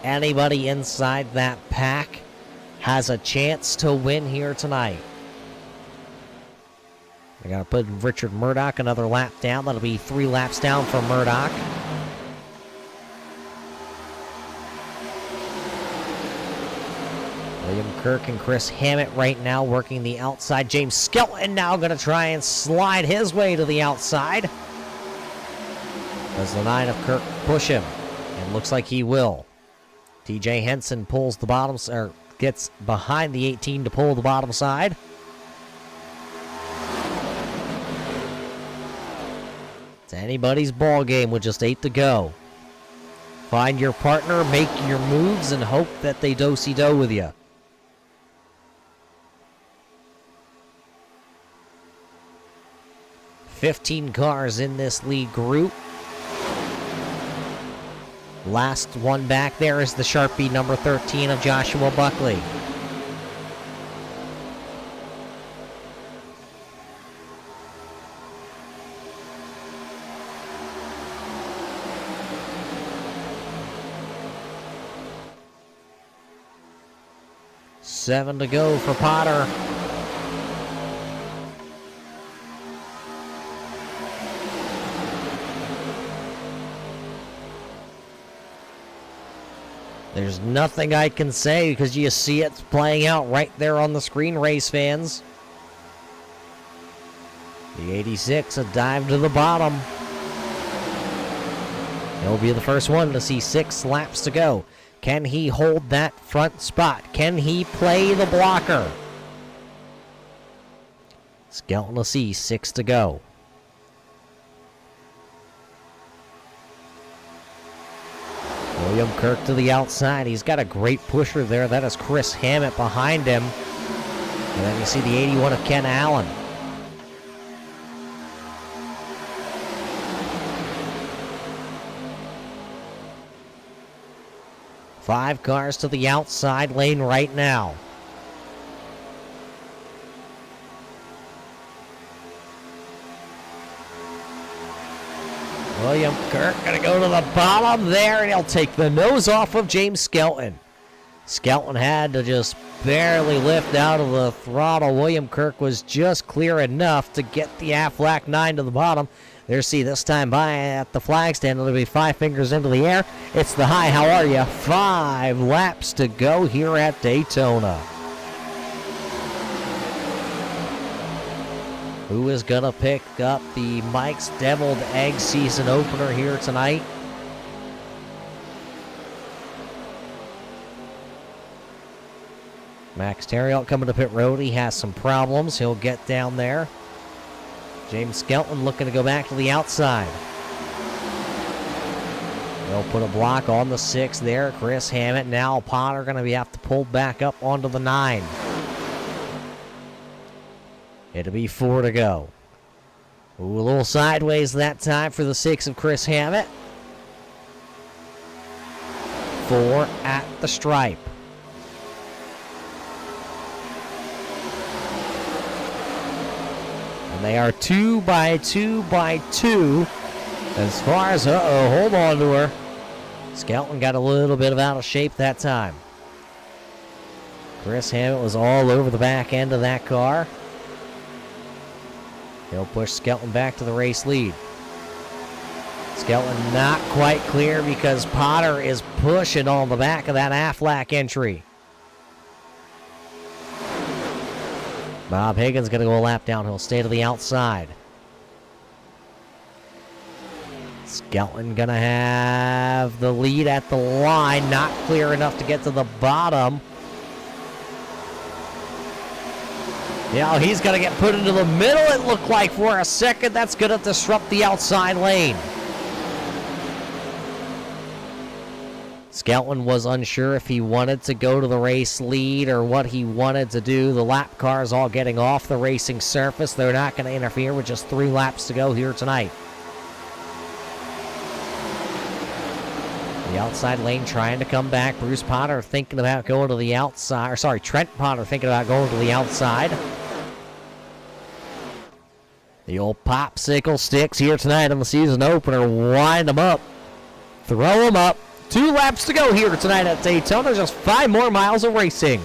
anybody inside that pack has a chance to win here tonight. I got to put Richard Murdoch another lap down. That'll be 3 laps down for Murdoch. William Kirk and Chris Hammett right now working the outside. James Skelton now going to try and slide his way to the outside. Does the 9 of Kirk push him? And looks like he will. TJ Henson pulls the bottom, or gets behind the 18 to pull the bottom side. It's anybody's ball game with just 8 to go. Find your partner, make your moves, and hope that they do-si-do with you. $15 cars in this lead group. Last one back there is the Sharpie number 13 of Joshua Buckley. Seven to go for Potter. There's nothing I can say because you see it playing out right there on the screen, race fans. The 86, a dive to the bottom. He'll be the first one to see 6 laps to go. Can he hold that front spot? Can he play the blocker? Skelton to see 6 to go. William Kirk to the outside. He's got a great pusher there. That is Chris Hammett behind him. And then you see the 81 of Ken Allen. Five cars to the outside lane right now. William Kirk going to go to the bottom there, and he'll take the nose off of James Skelton. Skelton had to just barely lift out of the throttle. William Kirk was just clear enough to get the Aflac 9 to the bottom. There's C this time by at the flag stand. It'll be 5 fingers into the air. It's the high. How are you? 5 laps to go here at Daytona. Who is going to pick up the Mike's Deviled Egg season opener here tonight? Max Terriot coming to pit road. He has some problems. He'll get down there. James Skelton looking to go back to the outside. They'll put a block on the 6 there. Chris Hammett. Now Potter going to have to pull back up onto the 9. It'll be 4 to go. Ooh, a little sideways that time for the 6 of Chris Hammett. 4 at the stripe. And they are 2 by 2 by 2. As far as, hold on to her. Skelton got a little bit of out of shape that time. Chris Hammett was all over the back end of that car. He'll push Skelton back to the race lead. Skelton not quite clear because Potter is pushing on the back of that Aflac entry. Bob Higgins going to go a lap down. He'll stay to the outside. Skelton going to have the lead at the line. Not clear enough to get to the bottom. Yeah, he's going to get put into the middle, it looked like, for a second. That's going to disrupt the outside lane. Skelton was unsure if he wanted to go to the race lead or what he wanted to do. The lap cars all getting off the racing surface. They're not going to interfere with just 3 laps to go here tonight. The outside lane trying to come back. Bruce Potter thinking about going to the outside. Or sorry, Trent Potter thinking about going to the outside. The old popsicle sticks here tonight on the season opener. Wind them up. Throw them up. 2 laps to go here tonight at Daytona. Just 5 more miles of racing.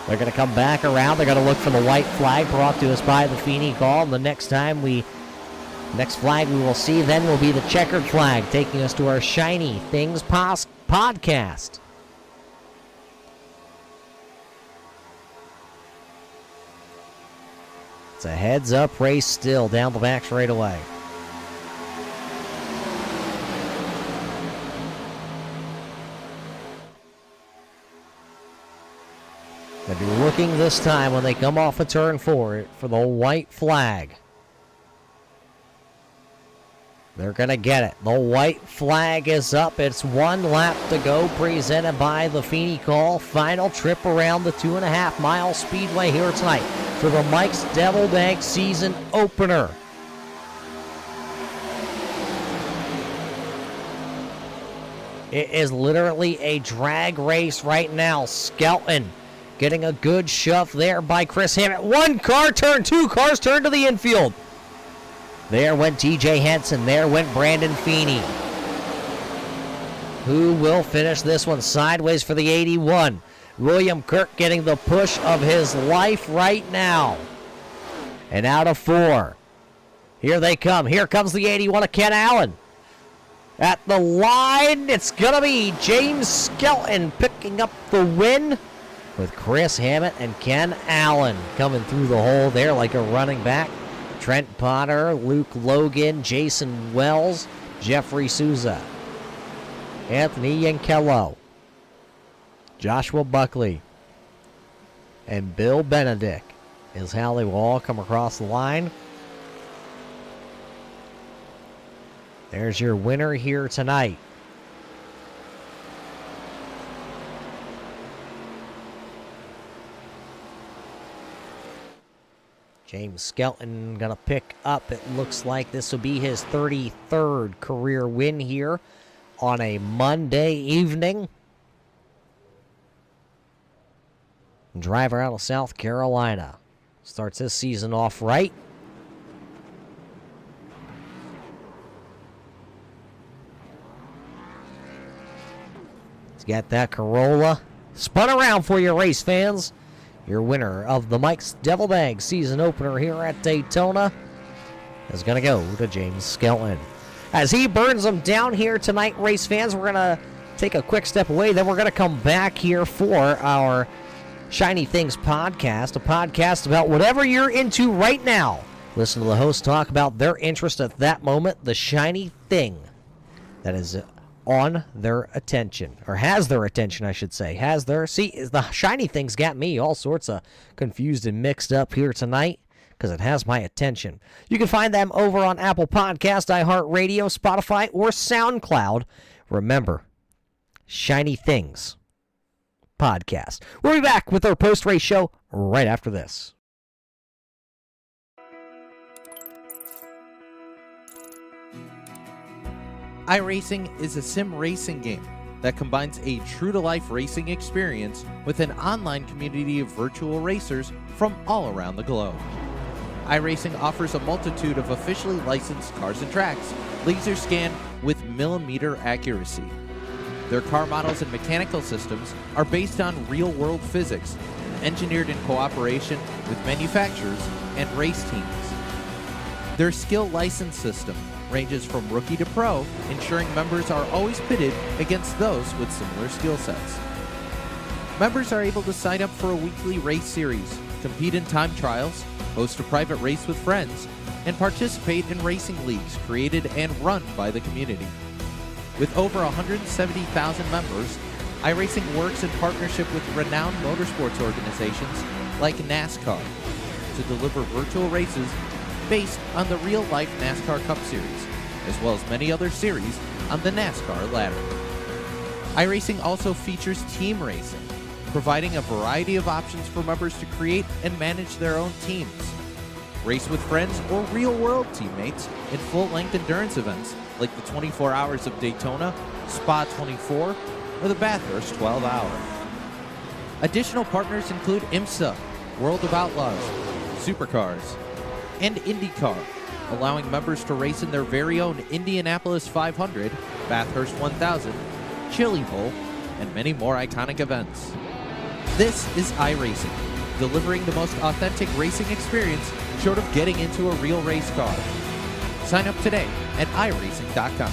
They're going to come back around. They're going to look for the white flag brought to us by the Feeney Call. And the next flag we will see then will be the Checkered Flag, taking us to our Shiny Things podcast. It's a heads-up race still down the back straightaway. They'll be looking this time when they come off of turn 4 for the white flag. They're going to get it. The white flag is up. It's 1 lap to go, presented by the Feeney Call. Final trip around the 2.5-mile Speedway here tonight for the Mike's Deviled Egg season opener. It is literally a drag race right now. Skelton getting a good shove there by Chris Hammett. 1 car turned, 2 cars turned to the infield. There went TJ Henson. There went Brandon Feeney. Who will finish this one sideways for the 81? William Kirk getting the push of his life right now. And out of 4. Here they come. Here comes the 81 of Ken Allen. At the line, it's going to be James Skelton picking up the win with Chris Hammett and Ken Allen coming through the hole there like a running back. Trent Potter, Luke Logan, Jason Wells, Jeffrey Souza, Anthony Yankello, Joshua Buckley, and Bill Benedict is how they will all come across the line. There's your winner here tonight. James Skelton going to pick up, it looks like this will be his 33rd career win here on a Monday evening. Driver out of South Carolina. Starts this season off right. He's got that Corolla spun around for you, race fans. Your winner of the Mike's Deviled Egg season opener here at Daytona is going to go to James Skelton. As he burns them down here tonight, race fans, we're going to take a quick step away. Then we're going to come back here for our Shiny Things podcast, a podcast about whatever you're into right now. Listen to the host talk about their interest at that moment, the shiny thing that is on their attention, or has their attention, I should say. See, the shiny thing's got me all sorts of confused and mixed up here tonight because it has my attention. You can find them over on Apple Podcast, iHeartRadio, Spotify, or SoundCloud. Remember, Shiny Things podcast. We'll be back with our post-race show right after this. iRacing is a sim racing game that combines a true-to-life racing experience with an online community of virtual racers from all around the globe. iRacing offers a multitude of officially licensed cars and tracks, laser scanned with millimeter accuracy. Their car models and mechanical systems are based on real-world physics, engineered in cooperation with manufacturers and race teams. Their skill license system ranges from rookie to pro, ensuring members are always pitted against those with similar skill sets. Members are able to sign up for a weekly race series, compete in time trials, host a private race with friends, and participate in racing leagues created and run by the community. With over 170,000 members, iRacing works in partnership with renowned motorsports organizations like NASCAR to deliver virtual races based on the real-life NASCAR Cup Series, as well as many other series on the NASCAR ladder. iRacing also features team racing, providing a variety of options for members to create and manage their own teams. Race with friends or real-world teammates in full-length endurance events like the 24 Hours of Daytona, Spa 24, or the Bathurst 12 Hour. Additional partners include IMSA, World of Outlaws, Supercars, and IndyCar, allowing members to race in their very own Indianapolis 500 Bathurst 1000, Chili Bowl, and many more iconic events. This is iRacing, delivering the most authentic racing experience short of getting into a real race car. Sign up today at iRacing.com.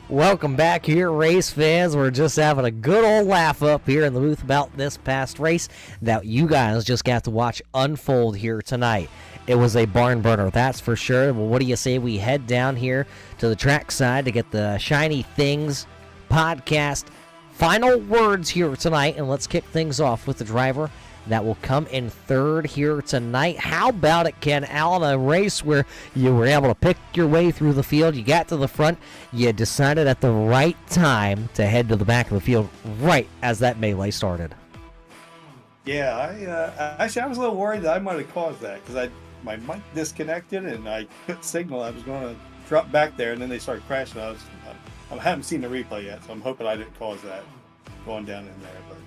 Welcome back here, race fans. We're just having a good old laugh up here in the booth about this past race that you guys just got to watch unfold here tonight. It was a barn burner, that's for sure. Well, what do you say we head down here to the trackside to get the Shiny Things podcast final words here tonight, and let's kick things off with the driver that will come in third here tonight. How about it, Ken Allen? A race where you were able to pick your way through the field. You got to the front. You decided at the right time to head to the back of the field right as that melee started. Yeah, I was a little worried that I might have caused that because my mic disconnected and I couldn't signal. I was going to drop back there and then they started crashing. I haven't seen the replay yet, so I'm hoping I didn't cause that going down in there. But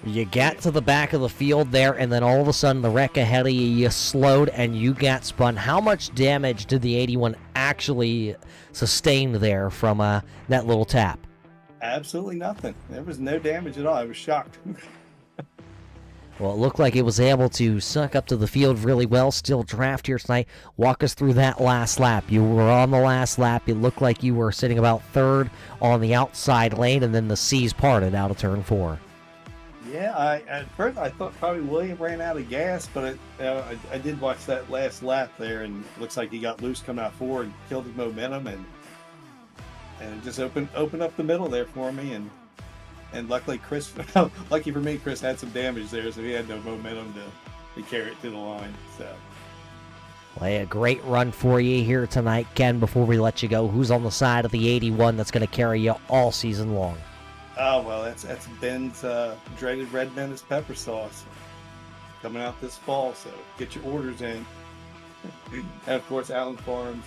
you got to the back of the field there, and then all of a sudden the wreck ahead of you slowed and you got spun. How much damage did the 81 actually sustain there from that little tap? Absolutely nothing. There was no damage at all. I was shocked. Well, it looked like it was able to suck up to the field really well. Still draft here tonight. Walk us through that last lap. You were on the last lap. It looked like you were sitting about third on the outside lane, and then the C's parted out of turn 4. Yeah, at first I thought probably William ran out of gas, but I did watch that last lap there, and it looks like he got loose coming out forward and killed his momentum, and it just opened up the middle there for me, and luckily lucky for me, Chris had some damage there, so he had no momentum to carry it to the line. So, well, a great run for you here tonight, Ken. Before we let you go, who's on the side of the 81 that's going to carry you all season long? Oh, well, that's Ben's dreaded Red Menace pepper sauce coming out this fall, so get your orders in. And, of course, Allen Farms.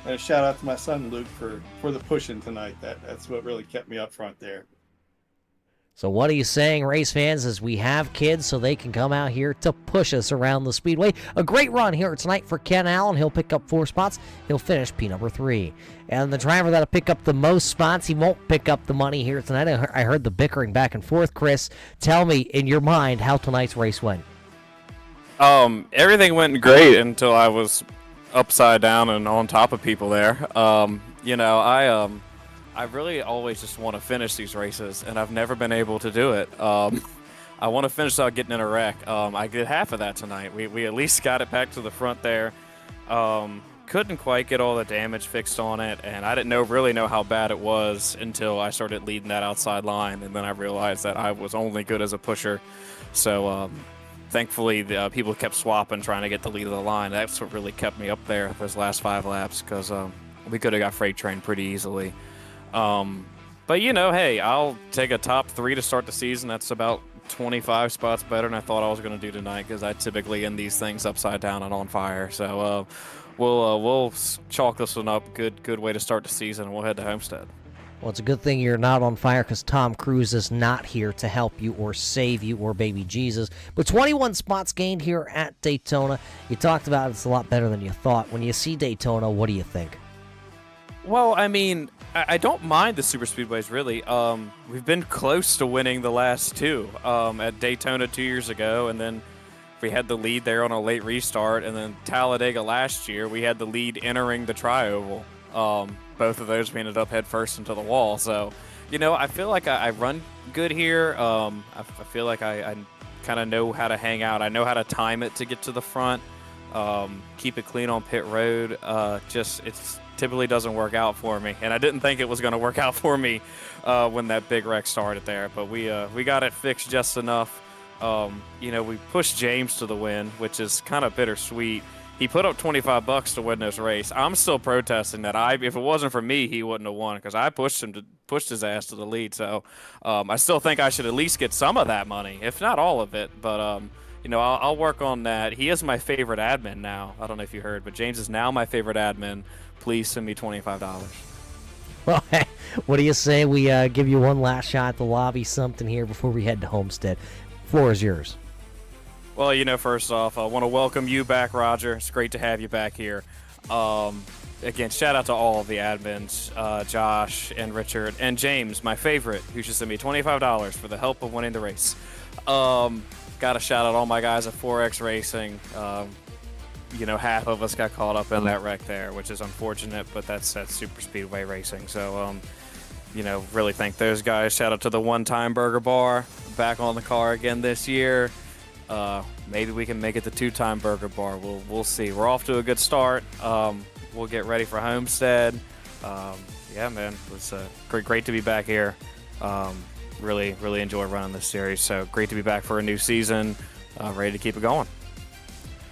And a shout-out to my son, Luke, for the pushing tonight. That's what really kept me up front there. So what are you saying, race fans, as we have kids so they can come out here to push us around the Speedway? A great run here tonight for Ken Allen. He'll pick up 4 spots. He'll finish P number 3. And the driver that'll pick up the most spots, he won't pick up the money here tonight. I heard the bickering back and forth. Chris, tell me, in your mind, how tonight's race went. Everything went great until I was upside down and on top of people there. I really always just want to finish these races, and I've never been able to do it. I want to finish without getting in a wreck. I did half of that tonight. We at least got it back to the front there. Couldn't quite get all the damage fixed on it, and I didn't really know how bad it was until I started leading that outside line, and then I realized that I was only good as a pusher. So thankfully, the people kept swapping, trying to get the lead of the line. That's what really kept me up there those last 5 laps, because we could have got freight trained pretty easily. But hey, I'll take a top 3 to start the season. That's about 25 spots better than I thought I was going to do tonight, because I typically end these things upside down and on fire. So we'll chalk this one up. Good way to start the season, and we'll head to Homestead. Well, it's a good thing you're not on fire, because Tom Cruise is not here to help you or save you or baby Jesus. But 21 spots gained here at Daytona. You talked about it's a lot better than you thought. When you see Daytona, what do you think? Well, I mean, I don't mind the super speedways, really. We've been close to winning the last 2 at Daytona 2 years ago, and then we had the lead there on a late restart, and then Talladega last year, we had the lead entering the tri-oval. Both of those we ended up head first into the wall. So, I feel like I run good here. I feel like I kind of know how to hang out. I know how to time it to get to the front, keep it clean on pit road. It's typically doesn't work out for me, and I didn't think it was going to work out for me when that big wreck started there, but we got it fixed just enough. We pushed James to the win, which is kind of bittersweet. He put up $25 to win this race. I'm still protesting that if it wasn't for me, he wouldn't have won, because I pushed his ass to the lead. So I still think I should at least get some of that money, if not all of it. But I'll work on that. He is my favorite admin now. I don't know if you heard, but James is now my favorite admin. Please send me $25. Well, hey, what do you say we give you one last shot to lobby something here before we head to Homestead? Floor is yours. Well, first off, I want to welcome you back, Roger. It's great to have you back here. Again, shout out to all of the admins, Josh and Richard and James, my favorite, who just sent me $25 for the help of winning the race. Got to shout out all my guys at 4X Racing. Half of us got caught up in that wreck there, which is unfortunate, but that's Super Speedway Racing. So, really thank those guys. Shout out to the One-Time Burger Bar, back on the car again this year. Maybe we can make it the Two-Time Burger Bar. We'll see. We're off to a good start. We'll get ready for Homestead. Yeah, man, it was great to be back here. Really enjoy running this series. So great to be back for a new season. Ready to keep it going.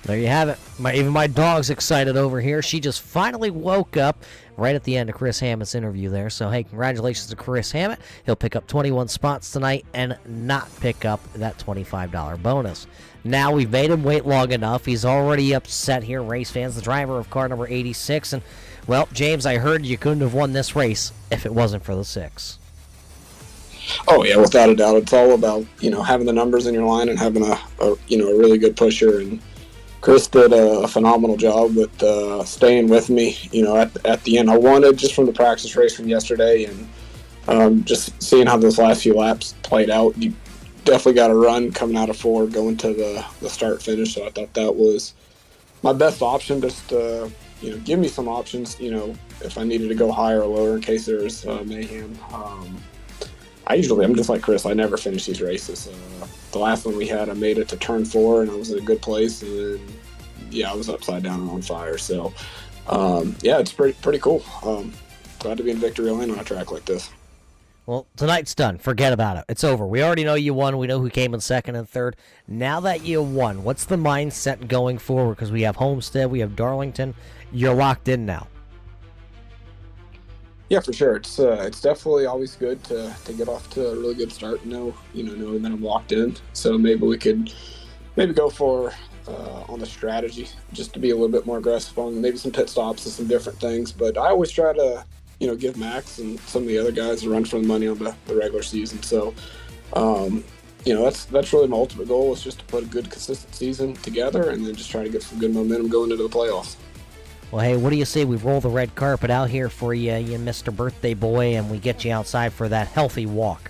There you have it. Even my dog's excited over here. She just finally woke up right at the end of Chris Hammett's interview there. So, hey, congratulations to Chris Hammett. He'll pick up 21 spots tonight and not pick up that $25 bonus. Now we've made him wait long enough. He's already upset here, race fans, the driver of car number 86. And, well, James, I heard you couldn't have won this race if it wasn't for the 6. Oh, yeah, without a doubt. It's all about, having the numbers in your line and having a really good pusher. And Chris did a phenomenal job with staying with me, at the end. I wanted, just from the practice race from yesterday and just seeing how those last few laps played out, you definitely got a run coming out of 4, going to the start-finish. So I thought that was my best option, just to, give me some options, if I needed to go higher or lower in case there's mayhem. I'm just like Chris. I never finish these races. The last one we had, I made it to turn 4, and I was in a good place. And then, I was upside down and on fire. So, it's pretty cool. Glad to be in victory lane on a track like this. Well, tonight's done. Forget about it. It's over. We already know you won. We know who came in second and third. Now that you won, what's the mindset going forward? Because we have Homestead, we have Darlington. You're locked in now. Yeah, for sure. It's definitely always good to get off to a really good start. Knowing that I'm locked in. So maybe we could go for on the strategy, just to be a little bit more aggressive on maybe some pit stops and some different things. But I always try to give Max and some of the other guys a run for the money on the regular season. So that's really my ultimate goal, is just to put a good consistent season together and then just try to get some good momentum going into the playoffs. Well, hey, what do you say we roll the red carpet out here for you Mr. Birthday Boy, and we get you outside for that healthy walk?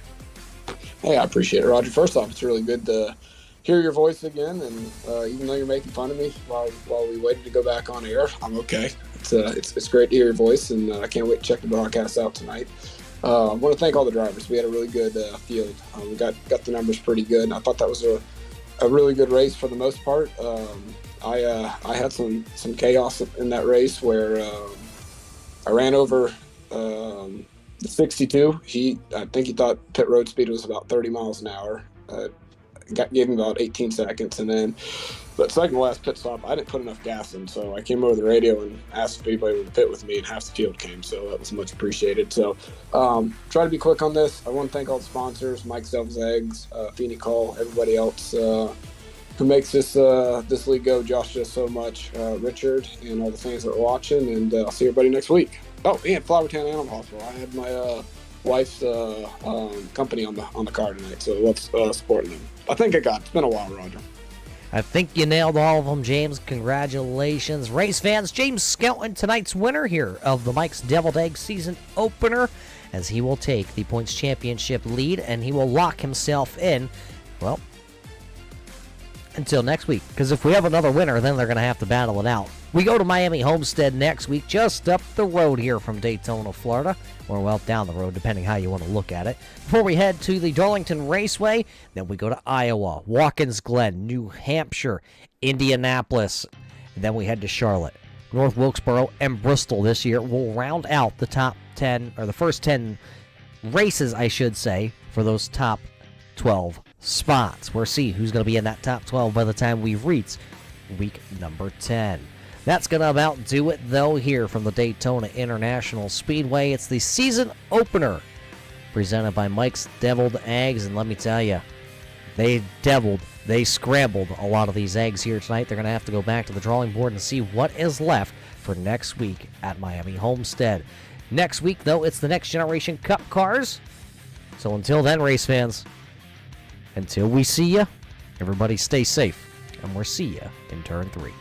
Hey, I appreciate it, Roger. First off, it's really good to hear your voice again, and even though you're making fun of me while we waited to go back on air, I'm okay. It's great to hear your voice, and I can't wait to check the broadcast out tonight. I want to thank all the drivers. We had a really good field. We got the numbers pretty good, and I thought that was a really good race for the most part. I had some chaos in that race where I ran over the 62. I think he thought pit road speed was about 30 miles an hour. Gave him about 18 seconds, and then the second to last pit stop, I didn't put enough gas in, so I came over the radio and asked if anybody would pit with me, and half the field came, so that was much appreciated. So try to be quick on this. I want to thank all the sponsors, Mike's Devil's Eggs, Feeney Call, everybody else who makes this league go. Josh does so much, Richard, and all the fans that are watching, and I'll see everybody next week. Oh, and Flowertown Animal Hospital. I had my wife's company on the car tonight, so let's support them. I think it's been a while, Roger. I think you nailed all of them, James. Congratulations. Race fans, James Skelton, tonight's winner here of the Mike's Deviled Egg season opener, as he will take the points championship lead, and he will lock himself in, well, until next week. Because if we have another winner, then they're going to have to battle it out. We go to Miami Homestead next week, just up the road here from Daytona, Florida. Or, well, down the road, depending how you want to look at it. Before we head to the Darlington Raceway, then we go to Iowa, Watkins Glen, New Hampshire, Indianapolis. And then we head to Charlotte. North Wilkesboro and Bristol this year will round out the top 10, or the first 10 races, I should say, for those top 12 spots. We'll see who's going to be in that top 12 by the time we reach week number 10. That's going to about do it, though, here from the Daytona International Speedway. It's the season opener presented by Mike's Deviled Eggs, and let me tell you, They scrambled a lot of these eggs here tonight. They're going to have to go back to the drawing board and see what is left for next week at Miami Homestead. Next week, though, it's the Next Generation Cup cars. So until then, race fans, until we see ya, everybody stay safe, and we'll see ya in turn 3.